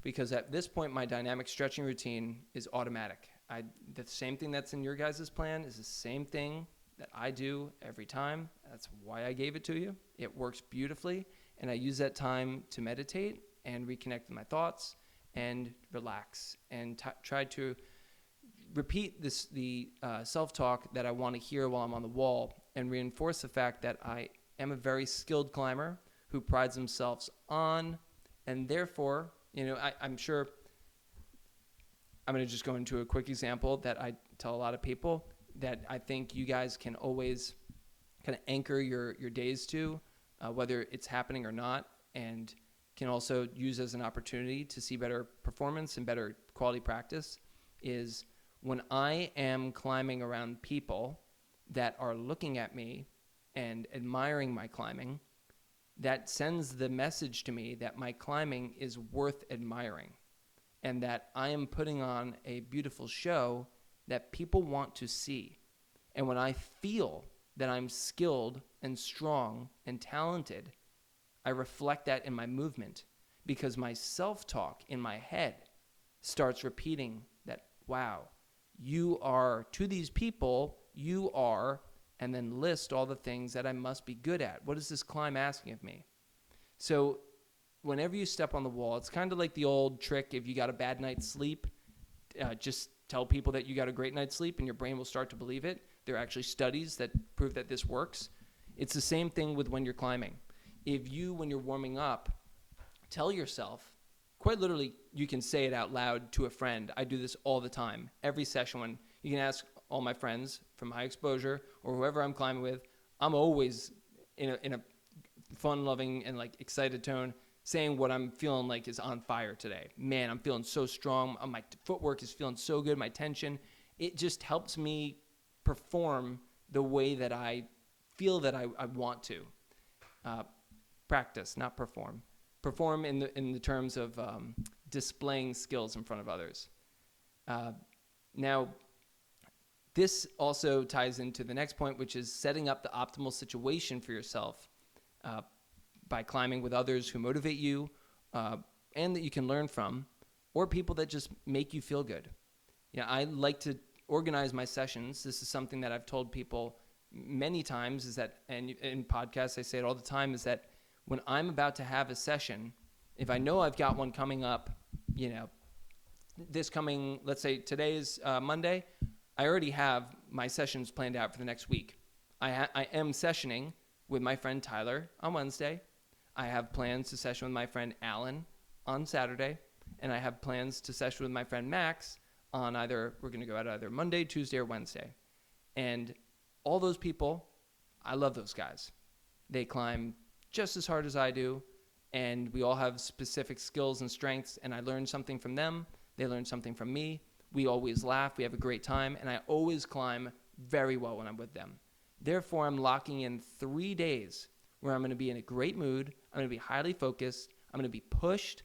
because at this point my dynamic stretching routine is automatic. The same thing that's in your guys' plan is the same thing that I do every time. That's why I gave it to you. It works beautifully. And I use that time to meditate and reconnect with my thoughts and relax and try to repeat the self-talk that I want to hear while I'm on the wall and reinforce the fact that I am a very skilled climber who prides themselves on, and therefore, I'm sure I'm going to just go into a quick example that I tell a lot of people that I think you guys can always kind of anchor your days to, whether it's happening or not, and can also use as an opportunity to see better performance and better quality practice, is when I am climbing around people that are looking at me and admiring my climbing, that sends the message to me that my climbing is worth admiring and that I am putting on a beautiful show that people want to see. And when I feel that I'm skilled and strong and talented, I reflect that in my movement because my self-talk in my head starts repeating that, wow, you are, to these people, you are, and then list all the things that I must be good at. What is this climb asking of me? So whenever you step on the wall, it's kind of like the old trick, if you got a bad night's sleep, just tell people that you got a great night's sleep and your brain will start to believe it. There are actually studies that prove that this works. It's the same thing with when you're climbing. If you, when you're warming up, tell yourself, quite literally, you can say it out loud to a friend. I do this all the time. Every session, when you can ask all my friends from high exposure or whoever I'm climbing with, I'm always in a fun-loving and like excited tone saying what I'm feeling like is on fire today. Man, I'm feeling so strong. My footwork is feeling so good. My tension. It just helps me perform the way that I feel that I want to. Practice, not perform. Perform in the terms of displaying skills in front of others. Now, this also ties into the next point, which is setting up the optimal situation for yourself by climbing with others who motivate you and that you can learn from, or people that just make you feel good. I like to organize my sessions. This is something that I've told people many times, is that, and in podcasts I say it all the time, is that when I'm about to have a session, if I know I've got one coming up, this coming, let's say today's Monday, I already have my sessions planned out for the next week. I am sessioning with my friend Tyler on Wednesday. I have plans to session with my friend Alan on Saturday, and I have plans to session with my friend Max on we're going to go out either Monday, Tuesday, or Wednesday. And all those people, I love those guys. They climb just as hard as I do, and we all have specific skills and strengths, and I learn something from them. They learn something from me. We always laugh. We have a great time, and I always climb very well when I'm with them. Therefore, I'm locking in 3 days where I'm going to be in a great mood. I'm going to be highly focused. I'm going to be pushed,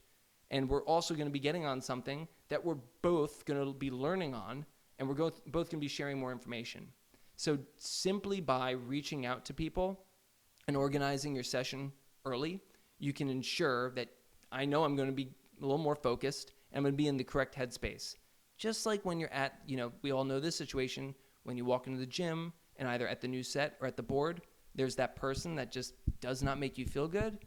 and we're also going to be getting on something that we're both going to be learning on, and we're both going to be sharing more information. So simply by reaching out to people and organizing your session early, you can ensure that I know I'm going to be a little more focused and I'm going to be in the correct headspace. Just like when you're at, we all know this situation, when you walk into the gym and either at the new set or at the board, there's that person that just does not make you feel good.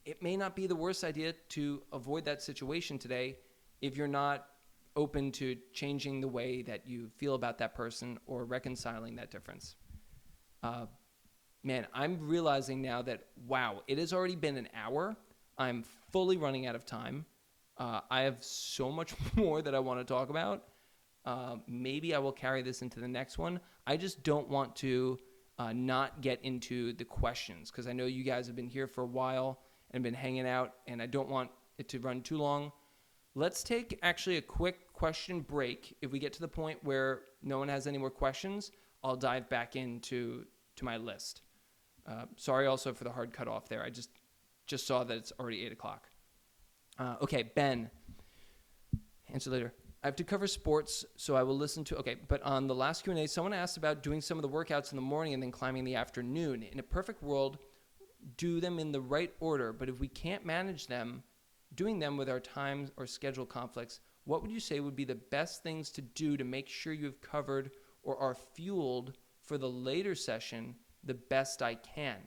It may not be the worst idea to avoid that situation today if you're not open to changing the way that you feel about that person or reconciling that difference. Man, I'm realizing now that, wow, it has already been an hour. I'm fully running out of time. I have so much more that I want to talk about. Maybe I will carry this into the next one. I just don't want to not get into the questions because I know you guys have been here for a while and been hanging out, and I don't want it to run too long. Let's take actually a quick question break. If we get to the point where no one has any more questions, I'll dive back into my list. Sorry also for the hard cutoff there. I just saw that it's already 8 o'clock. Okay, Ben. Answer later. I have to cover sports, so I will listen to... Okay, but on the last Q&A, someone asked about doing some of the workouts in the morning and then climbing in the afternoon. In a perfect world, do them in the right order, but if we can't manage them, doing them with our time or schedule conflicts, what would you say would be the best things to do to make sure you've covered or are fueled for the later session the best I can?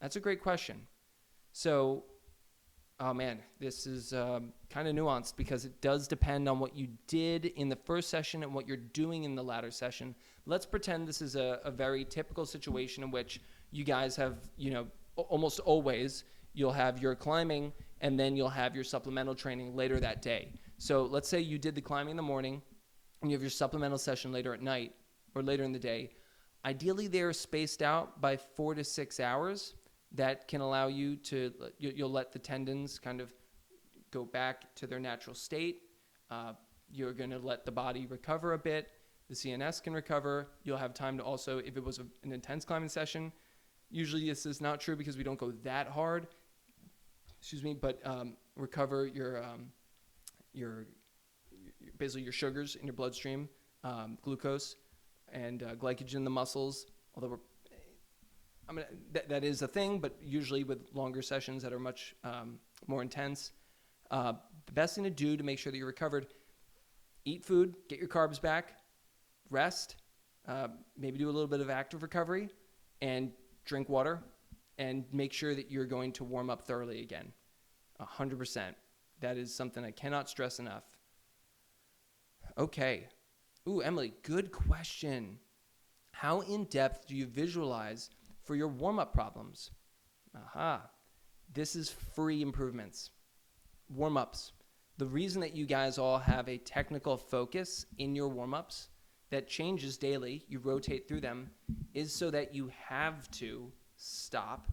That's a great question. So, oh man, this is kind of nuanced because it does depend on what you did in the first session and what you're doing in the latter session. Let's pretend this is a very typical situation in which you guys have, almost always you'll have your climbing and then you'll have your supplemental training later that day. So let's say you did the climbing in the morning and you have your supplemental session later at night or later in the day. Ideally, they're spaced out by 4 to 6 hours. That can allow you to, you'll let the tendons kind of go back to their natural state. You're going to let the body recover a bit. The CNS can recover. You'll have time to also, if it was an intense climbing session, usually this is not true because we don't go that hard, but recover your basically your sugars in your bloodstream, glucose and glycogen in the muscles, although that is a thing, but usually with longer sessions that are much more intense. The best thing to do to make sure that you're recovered, eat food, get your carbs back, rest, maybe do a little bit of active recovery, and drink water, and make sure that you're going to warm up thoroughly again. 100%. That is something I cannot stress enough. Okay. Ooh, Emily, good question. How in-depth do you visualize for your warm-up problems? This is free improvements. Warm-ups. The reason that you guys all have a technical focus in your warm-ups that changes daily, you rotate through them, is so that you have to stop,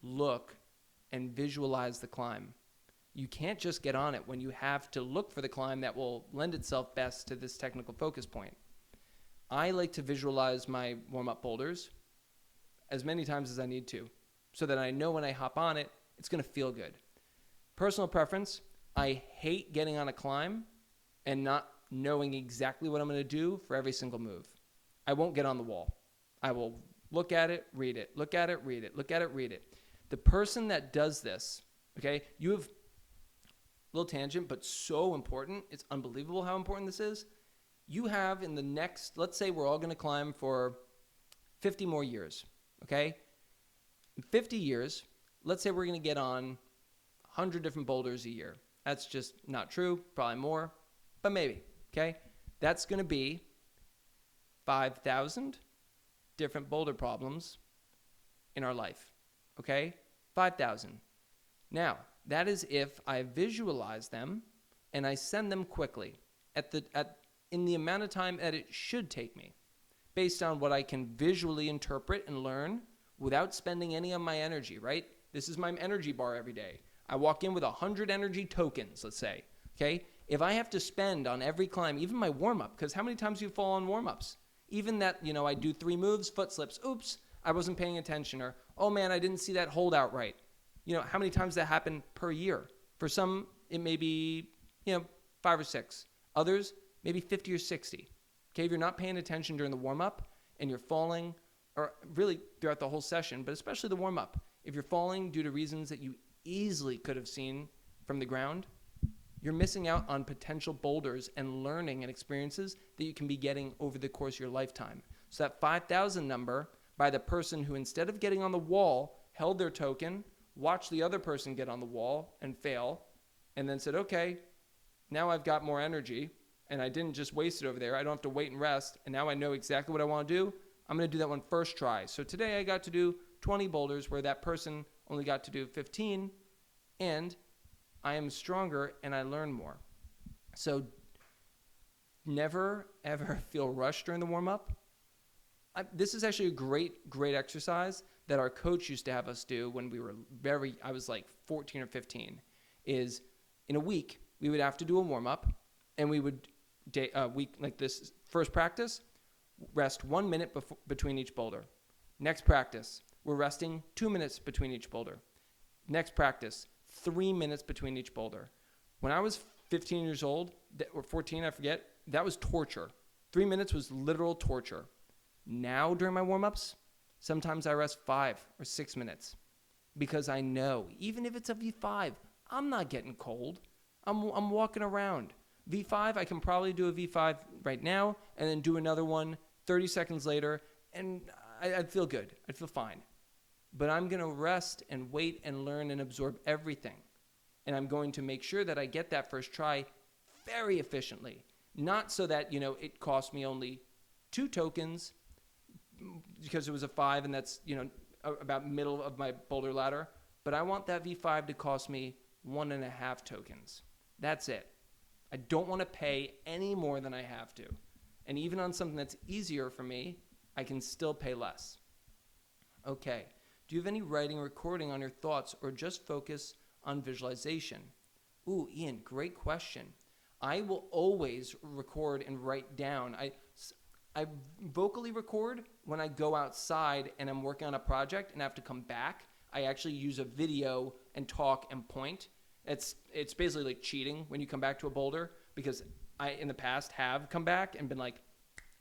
look, and visualize the climb. You can't just get on it when you have to look for the climb that will lend itself best to this technical focus point. I like to visualize my warm-up boulders as many times as I need to, so that I know when I hop on it, it's going to feel good. Personal preference, I hate getting on a climb and not knowing exactly what I'm going to do for every single move. I won't get on the wall. I will look at it, read it, look at it, read it, look at it, read it. The person that does this, okay, you have, little tangent, but so important, it's unbelievable how important this is. You have in the next, let's say we're all going to climb for 50 more years. Okay? In 50 years, let's say we're going to get on 100 different boulders a year. That's just not true, probably more, but maybe, okay? That's going to be 5,000 different boulder problems in our life, okay? 5,000. Now, that is if I visualize them and I send them quickly in the amount of time that it should take me, based on what I can visually interpret and learn without spending any of my energy, right? This is my energy bar every day. I walk in with 100 energy tokens, let's say, okay? If I have to spend on every climb, even my warm-up, because how many times do you fall on warm-ups? Even that, I do 3 moves, foot slips, oops, I wasn't paying attention, or, oh man, I didn't see that holdout right. How many times that happen per year? For some, it may be, 5 or 6. Others, maybe 50 or 60. Okay, if you're not paying attention during the warm-up and you're falling, or really throughout the whole session, but especially the warm-up, if you're falling due to reasons that you easily could have seen from the ground, you're missing out on potential boulders and learning and experiences that you can be getting over the course of your lifetime. So that 5,000 number by the person who, instead of getting on the wall, held their token, watched the other person get on the wall and fail, and then said, okay, now I've got more energy, and I didn't just waste it over there. I don't have to wait and rest, and now I know exactly what I want to do. I'm going to do that one first try. So today I got to do 20 boulders where that person only got to do 15, and I am stronger and I learn more. So never, ever feel rushed during the warm-up. This is actually a great exercise that our coach used to have us do when we were I was like 14 or 15, is in a week, we would have to do a warm-up, and we would, week like this, first practice, rest 1 minute between each boulder. Next practice, we're resting 2 minutes between each boulder. Next practice, 3 minutes between each boulder. When I was 15 years old, or 14, I forget, that was torture. 3 minutes was literal torture. Now, during my warm-ups, sometimes I rest 5 or 6 minutes because I know, even if it's a V5, I'm not getting cold. I'm walking around. V5, I can probably do a V5 right now and then do another one 30 seconds later, and I'd feel good. I'd feel fine. But I'm going to rest and wait and learn and absorb everything. And I'm going to make sure that I get that first try very efficiently. Not so that, it cost me only 2 tokens because it was a 5 and that's, about middle of my boulder ladder. But I want that V5 to cost me 1.5 tokens. That's it. I don't want to pay any more than I have to. And even on something that's easier for me, I can still pay less. Okay. Do you have any writing or recording on your thoughts or just focus on visualization? Ooh, Ian, great question. I will always record and write down. I vocally record when I go outside and I'm working on a project and I have to come back. I actually use a video and talk and point. It's basically like cheating when you come back to a boulder, because I, in the past, have come back and been like,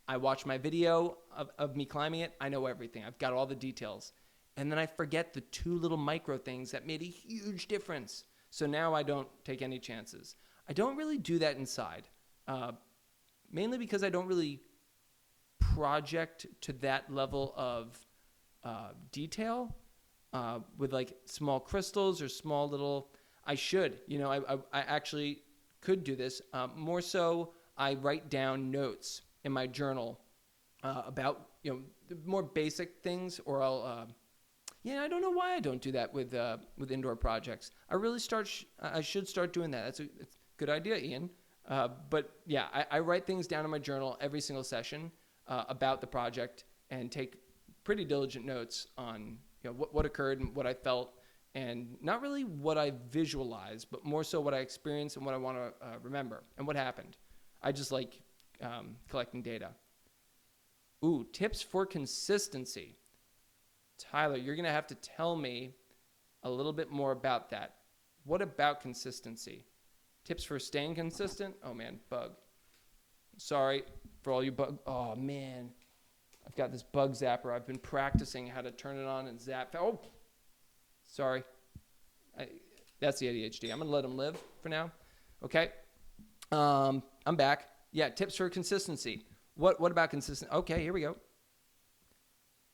I watched my video of me climbing it. I know everything. I've got all the details. And then I forget the 2 little micro things that made a huge difference. So now I don't take any chances. I don't really do that inside, mainly because I don't really project to that level of detail with like small crystals or small little. I should, I actually could do this. More so, I write down notes in my journal about the more basic things, or I'll. I don't know why I don't do that with indoor projects. I should start doing that. It's a good idea, Ian. But yeah, I write things down in my journal every single session about the project and take pretty diligent notes on what occurred and what I felt, and not really what I visualized, but more so what I experienced and what I want to remember and what happened. I just like collecting data. Ooh, tips for consistency. Tyler, you're going to have to tell me a little bit more about that. What about consistency? Tips for staying consistent? Oh, man, bug. Sorry for all you bug. Oh, man. I've got this bug zapper. I've been practicing how to turn it on and zap. Oh, sorry. That's the ADHD. I'm going to let him live for now. Okay. I'm back. Yeah, tips for consistency. What about consistency? Okay, here we go.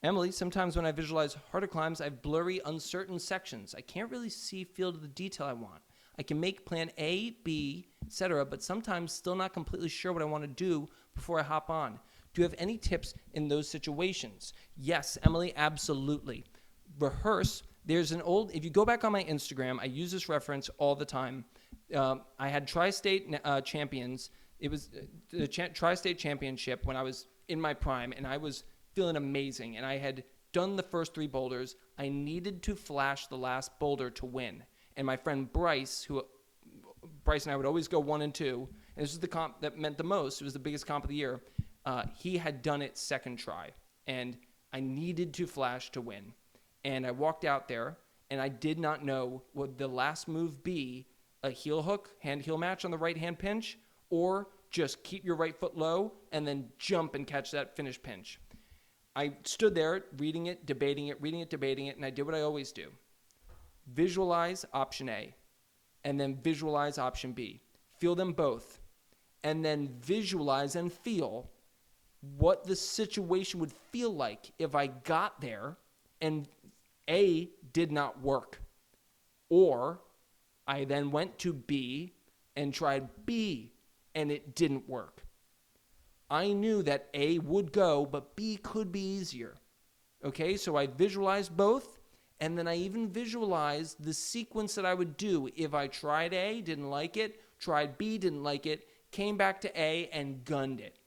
Emily, sometimes when I visualize harder climbs, I have blurry, uncertain sections. I can't really feel to the detail I want. I can make plan A, B, etc., but sometimes still not completely sure what I want to do before I hop on. Do you have any tips in those situations? Yes, Emily, absolutely. Rehearse. There's an old, if you go back on my Instagram, I use this reference all the time. I had Tri-State champions. It was the Tri-State championship when I was in my prime, and I was feeling amazing, and I had done the first 3 boulders. I needed to flash the last boulder to win. And my friend Bryce and I would always go 1 and 2, and this was the comp that meant the most. It was the biggest comp of the year. He had done it second try, and I needed to flash to win. And I walked out there, and I did not know, would the last move be a heel hook, hand-heel match on the right-hand pinch, or just keep your right foot low and then jump and catch that finish pinch. I stood there reading it, debating it, and I did what I always do. Visualize option A, and then visualize option B. Feel them both, and then visualize and feel what the situation would feel like if I got there and A did not work. Or I then went to B and tried B, and it didn't work. I knew that A would go, but B could be easier. Okay, so I visualized both, and then I even visualized the sequence that I would do if I tried A, didn't like it, tried B, didn't like it, came back to A, and gunned it.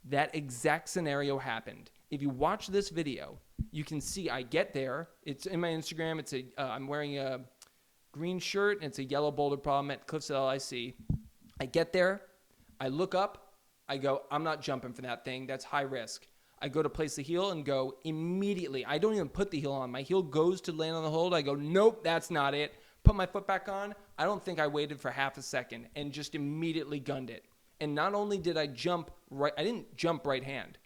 That exact scenario happened. If you watch this video, you can see I get there. It's in my Instagram. I'm wearing a green shirt, and it's a yellow boulder problem at Cliffs LIC. I get there. I look up. I go, I'm not jumping for that thing. That's high risk. I go to place the heel and go immediately. I don't even put the heel on. My heel goes to land on the hold. I go, nope, that's not it. Put my foot back on. I don't think I waited for half a second and just immediately gunned it. And not only did I jump right, I didn't jump right hand.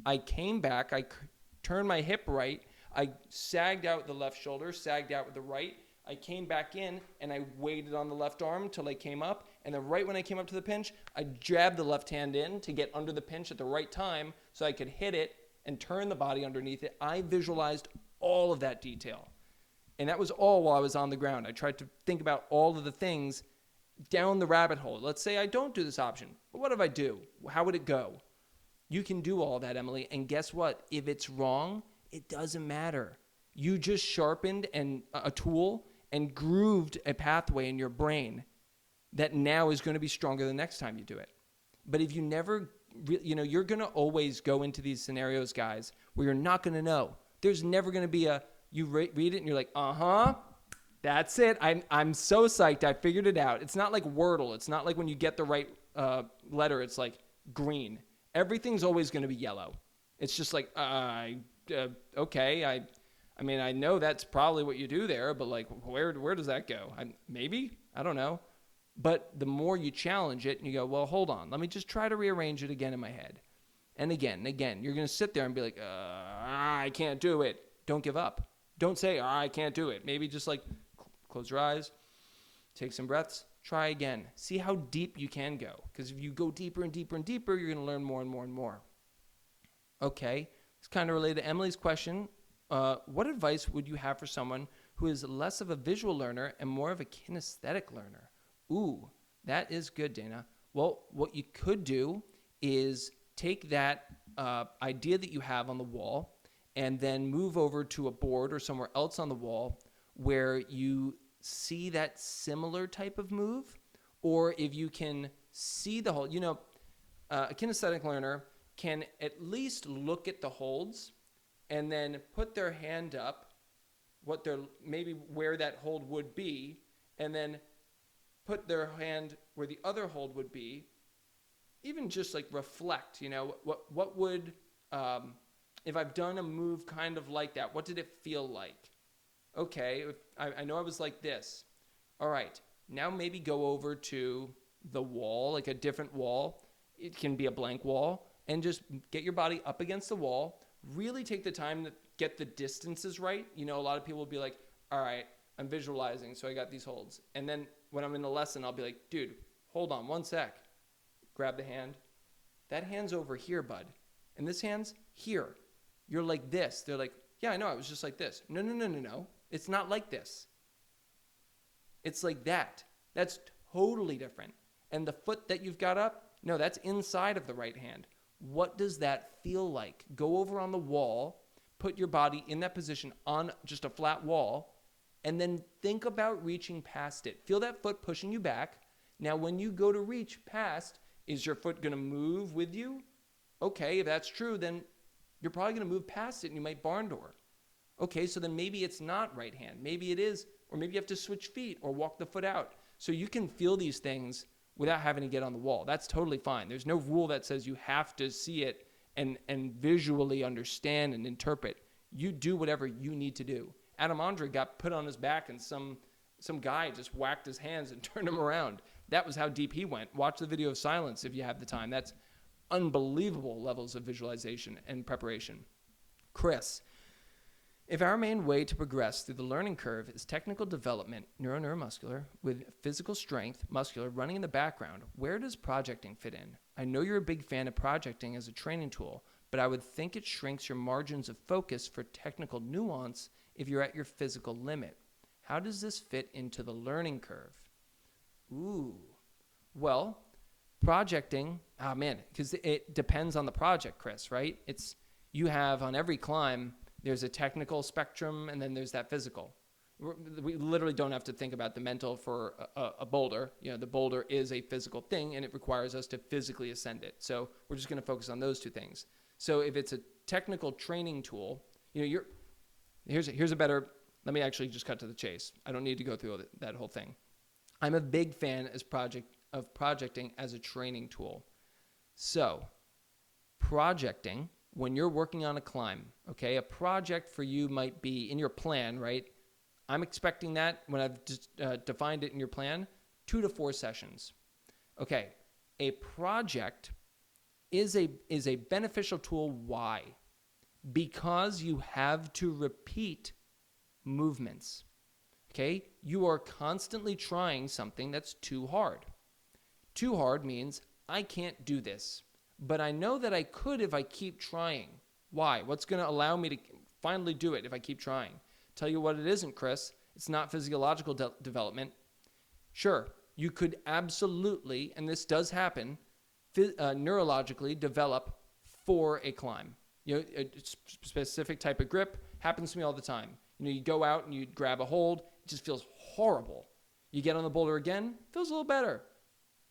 I came back. I turned my hip right. I sagged out with the left shoulder, sagged out with the right. I came back in and I waited on the left arm till I came up, And then right when I came up to the pinch, I jabbed the left hand in to get under the pinch at the right time so I could hit it and turn the body underneath it. I visualized all of that detail. And that was all while I was on the ground. I tried to think about all of the things down the rabbit hole. Let's say I don't do this option. But what if I do? How would it go? You can do all that, Emily. And guess what? If it's wrong, it doesn't matter. You just sharpened a tool and grooved a pathway in your brain that now is going to be stronger the next time you do it. But if you never, you're going to always go into these scenarios, guys, where you're not going to know. There's never going to be you read it and you're like, that's it. I'm so psyched. I figured it out. It's not like Wordle. It's not like when you get the right letter, it's like green. Everything's always going to be yellow. It's just like, okay. I mean, I know that's probably what you do there, but like, where does that go? Maybe? I don't know. But the more you challenge it and you go, well, hold on. Let me just try to rearrange it again in my head. And again, you're going to sit there and be like, I can't do it. Don't give up. Don't say, I can't do it. Maybe just like close your eyes, take some breaths, try again. See how deep you can go. Because if you go deeper and deeper and deeper, you're going to learn more and more and more. Okay. It's kind of related to Emily's question. What advice would you have for someone who is less of a visual learner and more of a kinesthetic learner? Ooh, that is good, Dana. Well, what you could do is take that idea that you have on the wall and then move over to a board or somewhere else on the wall where you see that similar type of move. Or if you can see the hold, a kinesthetic learner can at least look at the holds and then put their hand up, maybe where that hold would be, and then put their hand where the other hold would be, even just like reflect, what would, if I've done a move kind of like that, what did it feel like? Okay, I know I was like this. All right, now maybe go over to the wall, like a different wall. It can be a blank wall, and just get your body up against the wall. Really take the time to get the distances right. A lot of people will be like, all right, I'm visualizing, so I got these holds. And then when I'm in the lesson, I'll be like, dude, hold on 1 sec. Grab the hand. That hand's over here, bud. And this hand's here. You're like this. They're like, yeah, I know, I was just like this. No. It's not like this. It's like that. That's totally different. And the foot that you've got up, no, that's inside of the right hand. What does that feel like? Go over on the wall, put your body in that position on just a flat wall, and then think about reaching past it. Feel that foot pushing you back. Now, when you go to reach past, is your foot going to move with you? Okay, if that's true, then you're probably going to move past it and you might barn door. Okay, so then maybe it's not right hand. Maybe it is, or maybe you have to switch feet or walk the foot out. So you can feel these things without having to get on the wall. That's totally fine. There's no rule that says you have to see it and visually understand and interpret. You do whatever you need to do. Adam Andre got put on his back and some guy just whacked his hands and turned him around. That was how deep he went. Watch the video of silence if you have the time. That's unbelievable levels of visualization and preparation. Chris, if our main way to progress through the learning curve is technical development, neuromuscular, with physical strength, muscular, running in the background, where does projecting fit in? I know you're a big fan of projecting as a training tool, but I would think it shrinks your margins of focus for technical nuance if you're at your physical limit. How does this fit into the learning curve? Ooh, well, projecting, because it depends on the project, Chris, right? You have on every climb, there's a technical spectrum, and then there's that physical. We literally don't have to think about the mental for a boulder. The boulder is a physical thing, and it requires us to physically ascend it. So we're just going to focus on those two things. So if it's a technical training tool, here's a better. Let me actually just cut to the chase. I don't need to go through that whole thing. I'm a big fan of projecting as a training tool. So projecting, when you're working on a climb, okay, a project for you might be in your plan, right? I'm expecting that when I've defined it in your plan, 2 to 4 sessions. Okay, a project is a beneficial tool. Why? Because you have to repeat movements. Okay, you are constantly trying something that's too hard. Too hard means I can't do this, but I know that I could if I keep trying. Why? What's going to allow me to finally do it if I keep trying? Tell you what it isn't, Chris. It's not physiological development. Sure, you could absolutely, and this does happen, neurologically develop for a climb. A specific type of grip happens to me all the time. You go out and you grab a hold, it just feels horrible. You get on the boulder again, feels a little better.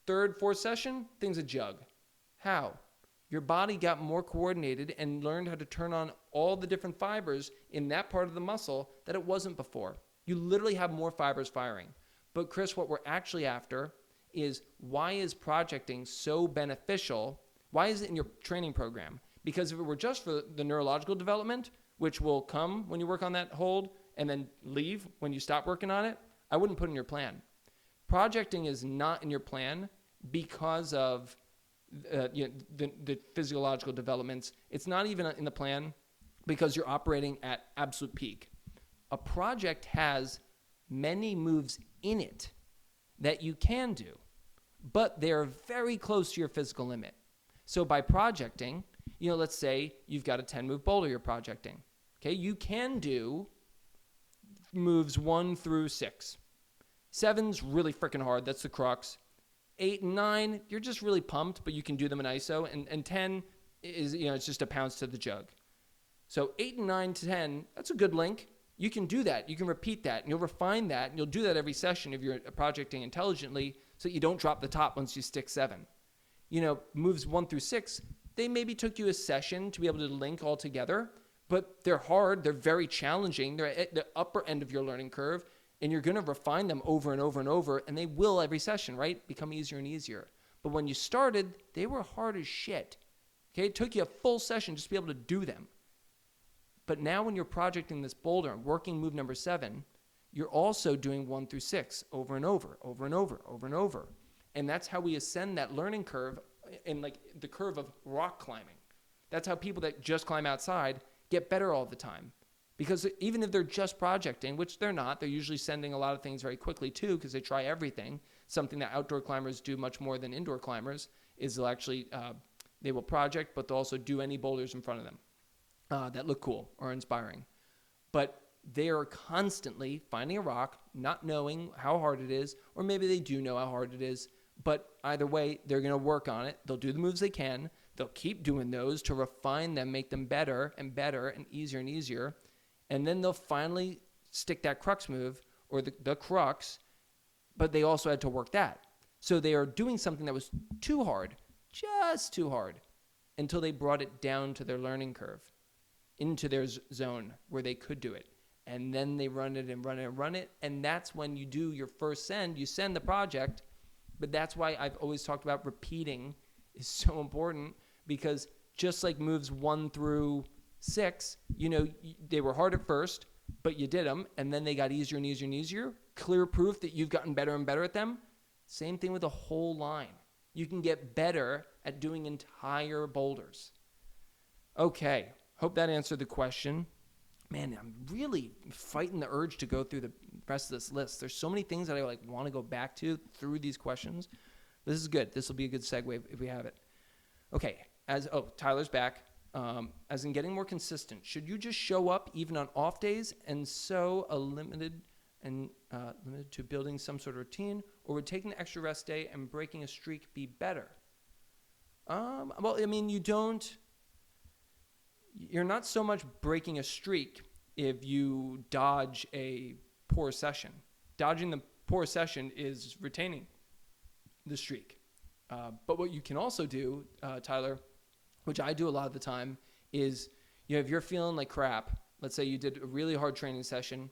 Third, fourth session, things a jug. How? Your body got more coordinated and learned how to turn on all the different fibers in that part of the muscle that it wasn't before. You literally have more fibers firing. But Chris, what we're actually after is, why is projecting so beneficial? Why is it in your training program? Because if it were just for the neurological development, which will come when you work on that hold and then leave when you stop working on it, I wouldn't put it in your plan. Projecting is not in your plan because of the physiological developments. It's not even in the plan because you're operating at absolute peak. A project has many moves in it that you can do, but they're very close to your physical limit. So by projecting, let's say you've got a 10-move boulder you're projecting. Okay, you can do moves 1 through 6. 7's really freaking hard. That's the crux. 8 and 9, you're just really pumped, but you can do them in ISO. And 10 is, it's just a pounce to the jug. So 8 and 9 to 10, that's a good link. You can do that. You can repeat that, and you'll refine that, and you'll do that every session if you're projecting intelligently so that you don't drop the top once you stick 7. Moves 1 through 6, they maybe took you a session to be able to link all together, but they're hard. They're very challenging. They're at the upper end of your learning curve, and you're going to refine them over and over and over, and they will every session, right? Become easier and easier. But when you started, they were hard as shit. Okay, it took you a full session just to be able to do them. But now when you're projecting this boulder and working move number 7, you're also doing 1 through 6 over and over, over and over, over and over. And that's how we ascend that learning curve in like the curve of rock climbing. That's how people that just climb outside get better all the time. Because even if they're just projecting, which they're not, they're usually sending a lot of things very quickly too, because they try everything. Something that outdoor climbers do much more than indoor climbers is they'll actually, they will project, but they'll also do any boulders in front of them that look cool or inspiring. But they are constantly finding a rock, not knowing how hard it is, or maybe they do know how hard it is, but either way, they're going to work on it. They'll do the moves they can. They'll keep doing those to refine them, make them better and better and easier. And then they'll finally stick that crux move or the crux, but they also had to work that. So they are doing something that was too hard, just too hard, until they brought it down to their learning curve, into their zone where they could do it. And then they run it and run it and run it. And that's when you do your first send. You send the project. But that's why I've always talked about repeating is so important, because just like moves 1 through 6, they were hard at first, but you did them, and then they got easier and easier and easier. Clear proof that you've gotten better and better at them. Same thing with the whole line. You can get better at doing entire boulders. Okay, hope that answered the question. Man, I'm really fighting the urge to go through the rest of this list. There's so many things that I want to go back to through these questions. This is good. This will be a good segue if we have it. Okay, Tyler's back. As in getting more consistent, should you just show up even on off days and so limited to building some sort of routine, or would taking an extra rest day and breaking a streak be better? You're not so much breaking a streak if you dodge a poor session. Dodging the poor session is retaining the streak. But what you can also do, Tyler, which I do a lot of the time, is if you're feeling like crap, let's say you did a really hard training session,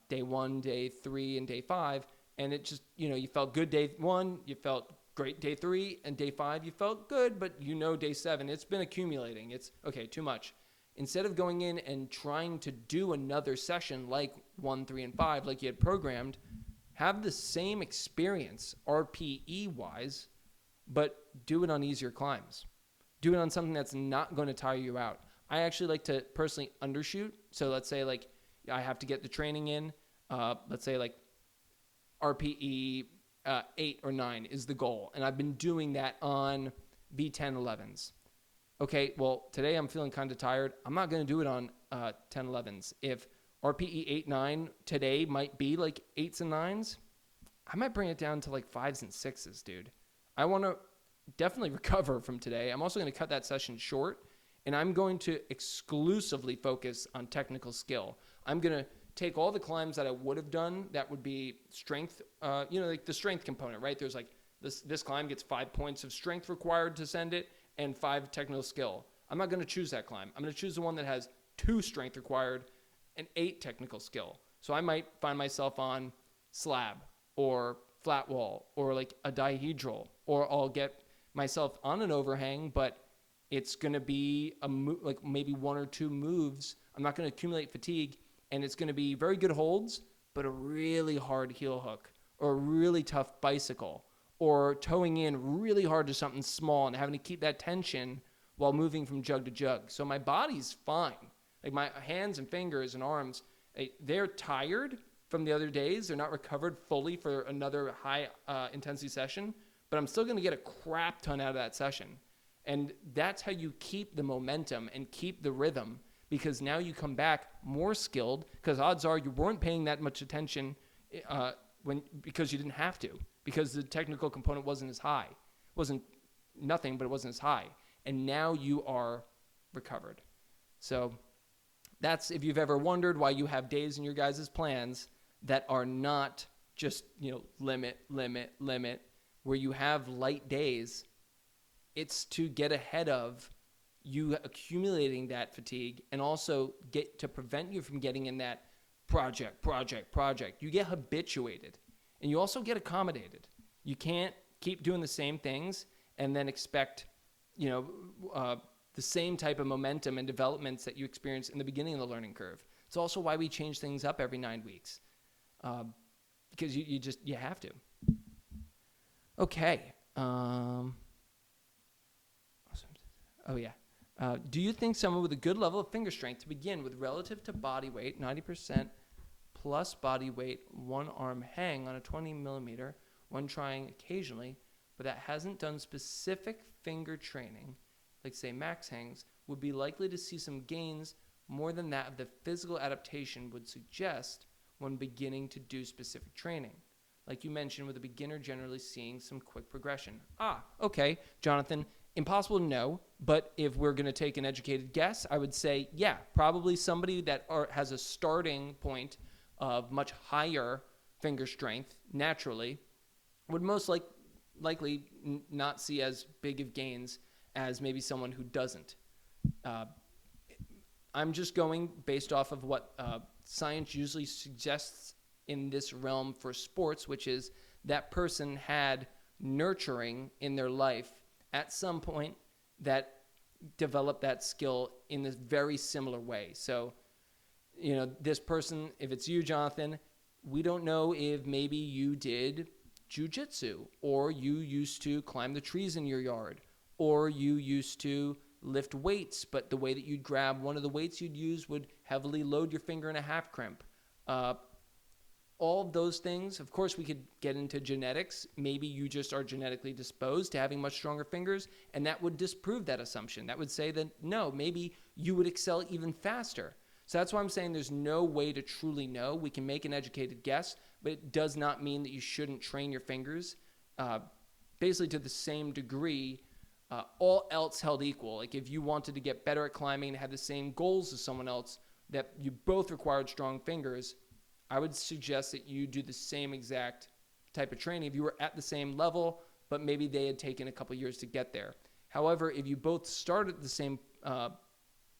day 1, day 3, and day 5, and it just, you felt good day 1, you felt great day 3, and day 5 you felt good, but day 7 it's been accumulating. It's okay, too much. Instead of going in and trying to do another session like 1, 3, and 5 like you had programmed, have the same experience RPE wise, but do it on easier climbs. Do it on something that's not going to tire you out. I actually like to personally undershoot. So let's say I have to get the training in. Let's say RPE 8 or 9 is the goal. And I've been doing that on V10 11s. Okay, well, today I'm feeling kind of tired. I'm not going to do it on 10 11s. If RPE 8, 9 today might be like 8s and 9s, I might bring it down to like 5s and 6s, dude. I want to definitely recover from today. I'm also going to cut that session short, and I'm going to exclusively focus on technical skill. I'm going to take all the climbs that I would have done that would be strength, like the strength component, right? There's like this climb gets 5 points of strength required to send it and 5 technical skill. I'm not going to choose that climb. I'm going to choose the one that has 2 strength required and 8 technical skill. So I might find myself on slab or flat wall or like a dihedral, or I'll get myself on an overhang, but it's going to be like maybe 1 or 2 moves. I'm not going to accumulate fatigue, and it's going to be very good holds, but a really hard heel hook or a really tough bicycle, or towing in really hard to something small and having to keep that tension while moving from jug to jug. So my body's fine. Like my hands and fingers and arms, they're tired from the other days. They're not recovered fully for another high intensity session, but I'm still going to get a crap ton out of that session. And that's how you keep the momentum and keep the rhythm, because now you come back more skilled, because odds are you weren't paying that much attention because you didn't have to, because the technical component wasn't as high. It wasn't nothing, but it wasn't as high. And now you are recovered. So that's, if you've ever wondered why you have days in your guys' plans that are not just, limit, where you have light days, it's to get ahead of you accumulating that fatigue, and also get to prevent you from getting in that project. You get habituated, and you also get accommodated. You can't keep doing the same things and then expect, the same type of momentum and developments that you experience in the beginning of the learning curve. It's also why we change things up every 9 weeks, because you have to. Okay. Do you think someone with a good level of finger strength to begin with relative to body weight, 90% plus body weight, one arm hang on a 20 millimeter, one trying occasionally, but that hasn't done specific finger training, like say max hangs, would be likely to see some gains more than that of the physical adaptation would suggest when beginning to do specific training? Like you mentioned, with a beginner generally seeing some quick progression. Okay, Jonathan, impossible to know, but if we're going to take an educated guess, I would say, yeah, probably somebody that has a starting point of much higher finger strength naturally would most likely not see as big of gains as maybe someone who doesn't. I'm just going based off of what science usually suggests in this realm for sports, which is that person had nurturing in their life at some point that developed that skill in this very similar way. So, this person, if it's you, Jonathan, we don't know if maybe you did jujitsu, or you used to climb the trees in your yard, or you used to lift weights, but the way that you'd grab one of the weights you'd use would heavily load your finger in a half crimp. All of those things, of course, we could get into genetics. Maybe you just are genetically disposed to having much stronger fingers, and that would disprove that assumption. That would say that, no, maybe you would excel even faster. So that's why I'm saying there's no way to truly know. We can make an educated guess, but it does not mean that you shouldn't train your fingers basically to the same degree, all else held equal. Like if you wanted to get better at climbing and had the same goals as someone else, that you both required strong fingers, I would suggest that you do the same exact type of training if you were at the same level, but maybe they had taken a couple years to get there. However, if you both started at the same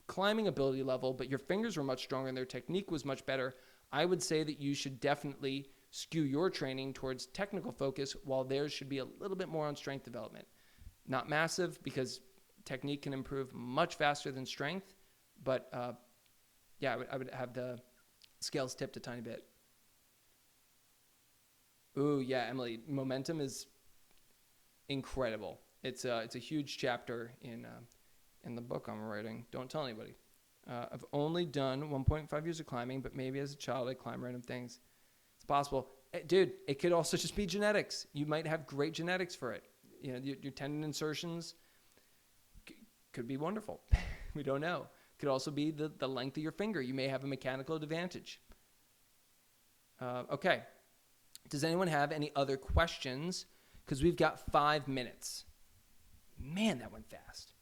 climbing ability level, but your fingers were much stronger and their technique was much better, I would say that you should definitely skew your training towards technical focus, while theirs should be a little bit more on strength development. Not massive, because technique can improve much faster than strength, but I would have the scales tipped a tiny bit. Ooh, yeah, Emily, momentum is incredible. It's a huge chapter in the book I'm writing. Don't tell anybody. I've only done 1.5 years of climbing, but maybe as a child I climbed random things. It's possible. Dude, it could also just be genetics. You might have great genetics for it. Your tendon insertions could be wonderful. We don't know. Could also be the length of your finger. You may have a mechanical advantage. Okay. Does anyone have any other questions? Because we've got 5 minutes. Man, that went fast.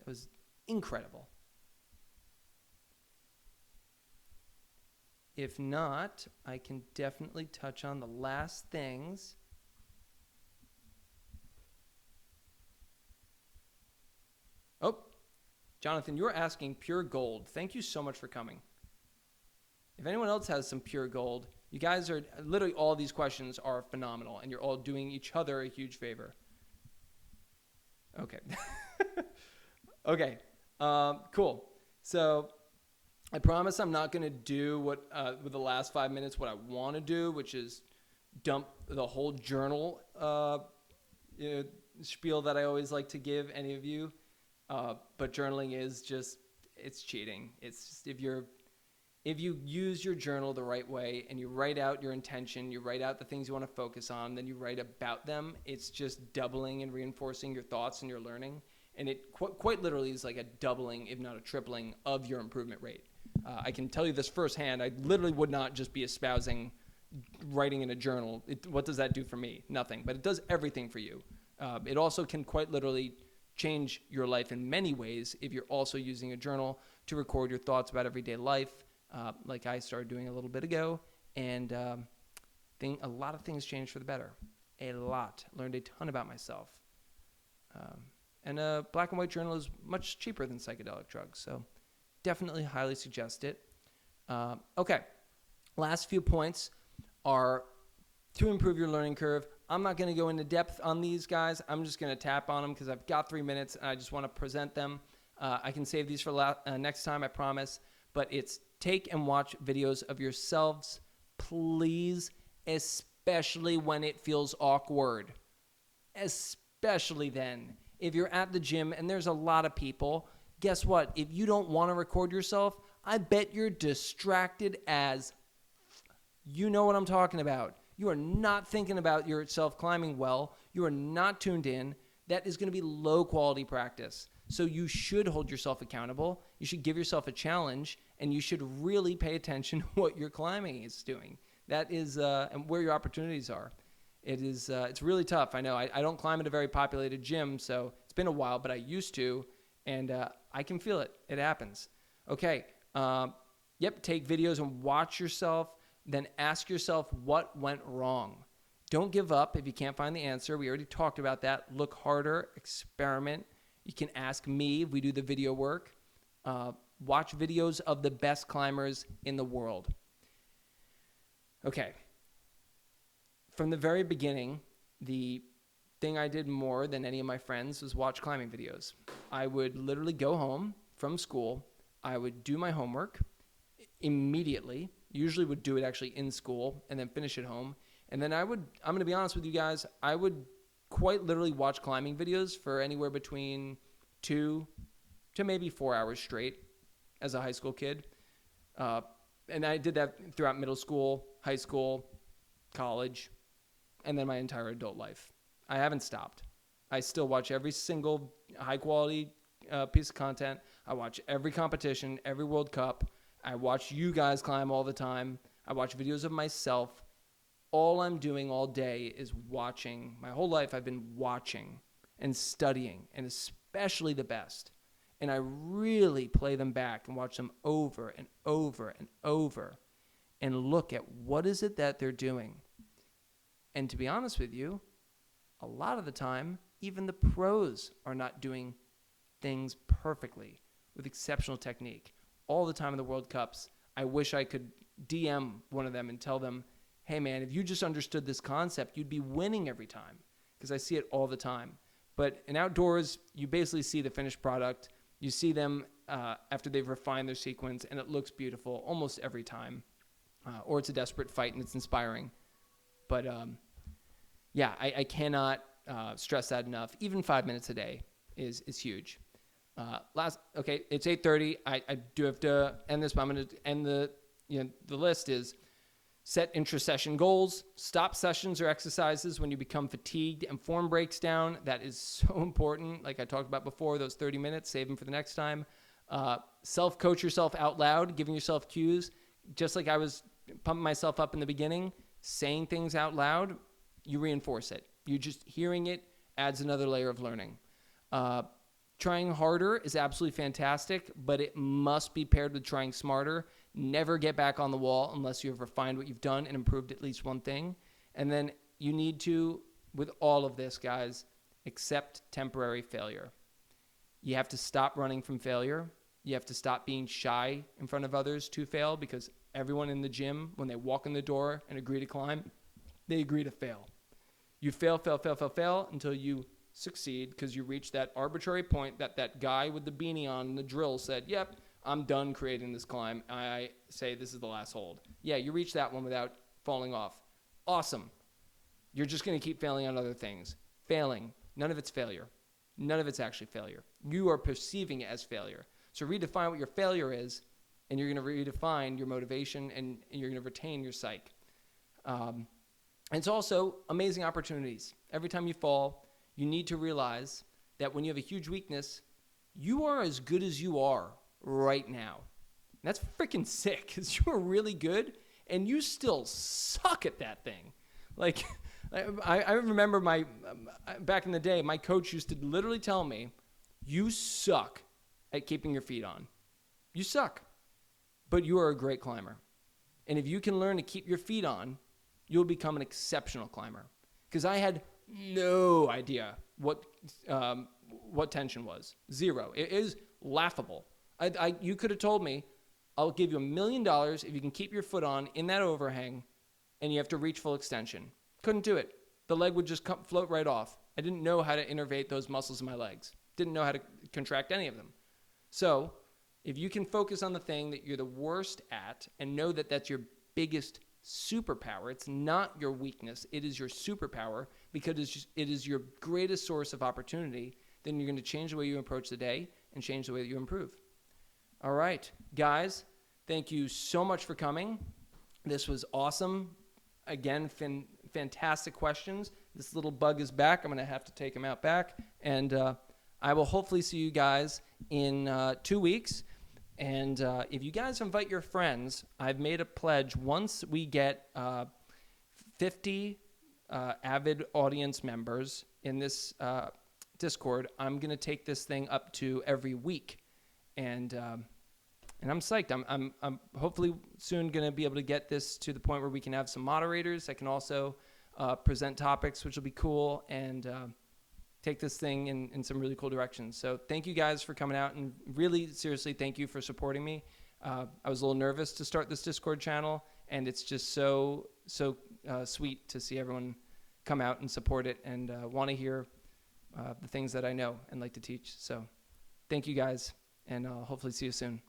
It was incredible. If not, I can definitely touch on the last things. Oh, Jonathan, you're asking pure gold. Thank you so much for coming. If anyone else has some pure gold, you guys are literally, all these questions are phenomenal, and you're all doing each other a huge favor. Okay. Okay. Cool. So I promise I'm not going to do what with the last 5 minutes what I want to do, which is dump the whole journal spiel that I always like to give any of you. But journaling is just, it's cheating. It's just if you use your journal the right way and you write out your intention, you write out the things you want to focus on, then you write about them, it's just doubling and reinforcing your thoughts and your learning. And it quite literally is like a doubling, if not a tripling, of your improvement rate. I can tell you this firsthand. I literally would not just be espousing writing in a journal. What does that do for me? Nothing. But it does everything for you. It also can quite literally change your life in many ways if you're also using a journal to record your thoughts about everyday life, like I started doing a little bit ago. And a lot of things changed for the better. A lot. Learned a ton about myself. And a black and white journal is much cheaper than psychedelic drugs. So definitely highly suggest it. Okay. Last few points are to improve your learning curve. I'm not going to go into depth on these guys. I'm just going to tap on them because I've got 3 minutes and I just want to present them. I can save these for next time, I promise. But it's take and watch videos of yourselves, please, especially when it feels awkward. Especially then. If you're at the gym and there's a lot of people, guess what? If you don't want to record yourself, I bet you're distracted as you know what I'm talking about. You are not thinking about yourself climbing well. You are not tuned in. That is going to be low quality practice. So you should hold yourself accountable. You should give yourself a challenge, and you should really pay attention to what your climbing is doing. That is and where your opportunities are. It's really tough. I know I don't climb at a very populated gym, so it's been a while, but I used to, and I can feel it. It happens. Okay. Take videos and watch yourself. Then ask yourself what went wrong. Don't give up if you can't find the answer. We already talked about that. Look harder. Experiment. You can ask me if we do the video work. Watch videos of the best climbers in the world. Okay. From the very beginning, the thing I did more than any of my friends was watch climbing videos. I would literally go home from school. I would do my homework immediately. Usually would do it actually in school and then finish at home. And then I'm going to be honest with you guys, I would quite literally watch climbing videos for anywhere between 2 to maybe 4 hours straight as a high school kid. And I did that throughout middle school, high school, college, and then my entire adult life. I haven't stopped. I still watch every single high-quality piece of content. I watch every competition, every World Cup. I watch you guys climb all the time. I watch videos of myself. All I'm doing all day is watching. My whole life I've been watching and studying, and especially the best. And I really play them back and watch them over and over and over and look at what is it that they're doing. And to be honest with you, a lot of the time, even the pros are not doing things perfectly with exceptional technique. All the time in the World Cups, I wish I could DM one of them and tell them, hey man, if you just understood this concept, you'd be winning every time, because I see it all the time. But in outdoors, you basically see the finished product. You see them after they've refined their sequence, and it looks beautiful almost every time. Or it's a desperate fight, and it's inspiring. But I cannot stress that enough. Even 5 minutes a day is huge. It's 8:30. I do have to end this, but I'm going to end the list is Set intra-session goals. Stop sessions or exercises when you become fatigued and form breaks down. That is so important. Like I talked about before, those 30 minutes, save them for the next time. Self-coach yourself out loud, giving yourself cues. Just like I was pumping myself up in the beginning, saying things out loud, you reinforce it. You just hearing it adds another layer of learning. Trying harder is absolutely fantastic, but it must be paired with trying smarter. Never get back on the wall unless you have refined what you've done and improved at least one thing. And then you need to, with all of this, guys, accept temporary failure. You have to stop running from failure. You have to stop being shy in front of others to fail, because everyone in the gym, when they walk in the door and agree to climb, they agree to fail. You fail until you succeed, because you reach that arbitrary point that guy with the beanie on and the drill said, yep, I'm done creating this climb. I say this is the last hold. Yeah, you reach that one without falling off. Awesome. You're just going to keep failing on other things. Failing. None of it's failure. None of it's actually failure. You are perceiving it as failure. So redefine what your failure is, and you're going to redefine your motivation, and you're going to retain your psyche. And it's also amazing opportunities. Every time you fall, you need to realize that when you have a huge weakness, you are as good as you are right now. And that's freaking sick, because you are really good and you still suck at that thing. Like, I remember back in the day, my coach used to literally tell me, you suck at keeping your feet on. You suck, but you are a great climber. And if you can learn to keep your feet on, you'll become an exceptional climber. Because I had no idea what tension was. Zero. It is laughable. You could have told me, I'll give you $1 million if you can keep your foot on in that overhang and you have to reach full extension. Couldn't do it. The leg would just float right off. I didn't know how to innervate those muscles in my legs. Didn't know how to contract any of them. So if you can focus on the thing that you're the worst at and know that that's your biggest superpower, it's not your weakness, it is your superpower, because it is your greatest source of opportunity, then you're going to change the way you approach the day and change the way that you improve. All right, guys, thank you so much for coming. This was awesome. Again, fantastic questions. This little bug is back. I'm going to have to take him out back. And I will hopefully see you guys in 2 weeks. And if you guys invite your friends, I've made a pledge. Once we get 50 avid audience members in this Discord, I'm going to take this thing up to every week. And I'm psyched. I'm hopefully soon going to be able to get this to the point where we can have some moderators that can also present topics, which will be cool, and take this thing in some really cool directions. So thank you guys for coming out, and really seriously, thank you for supporting me. I was a little nervous to start this Discord channel, and it's just so sweet to see everyone come out and support it and want to hear the things that I know and like to teach. So thank you guys, and I'll hopefully see you soon.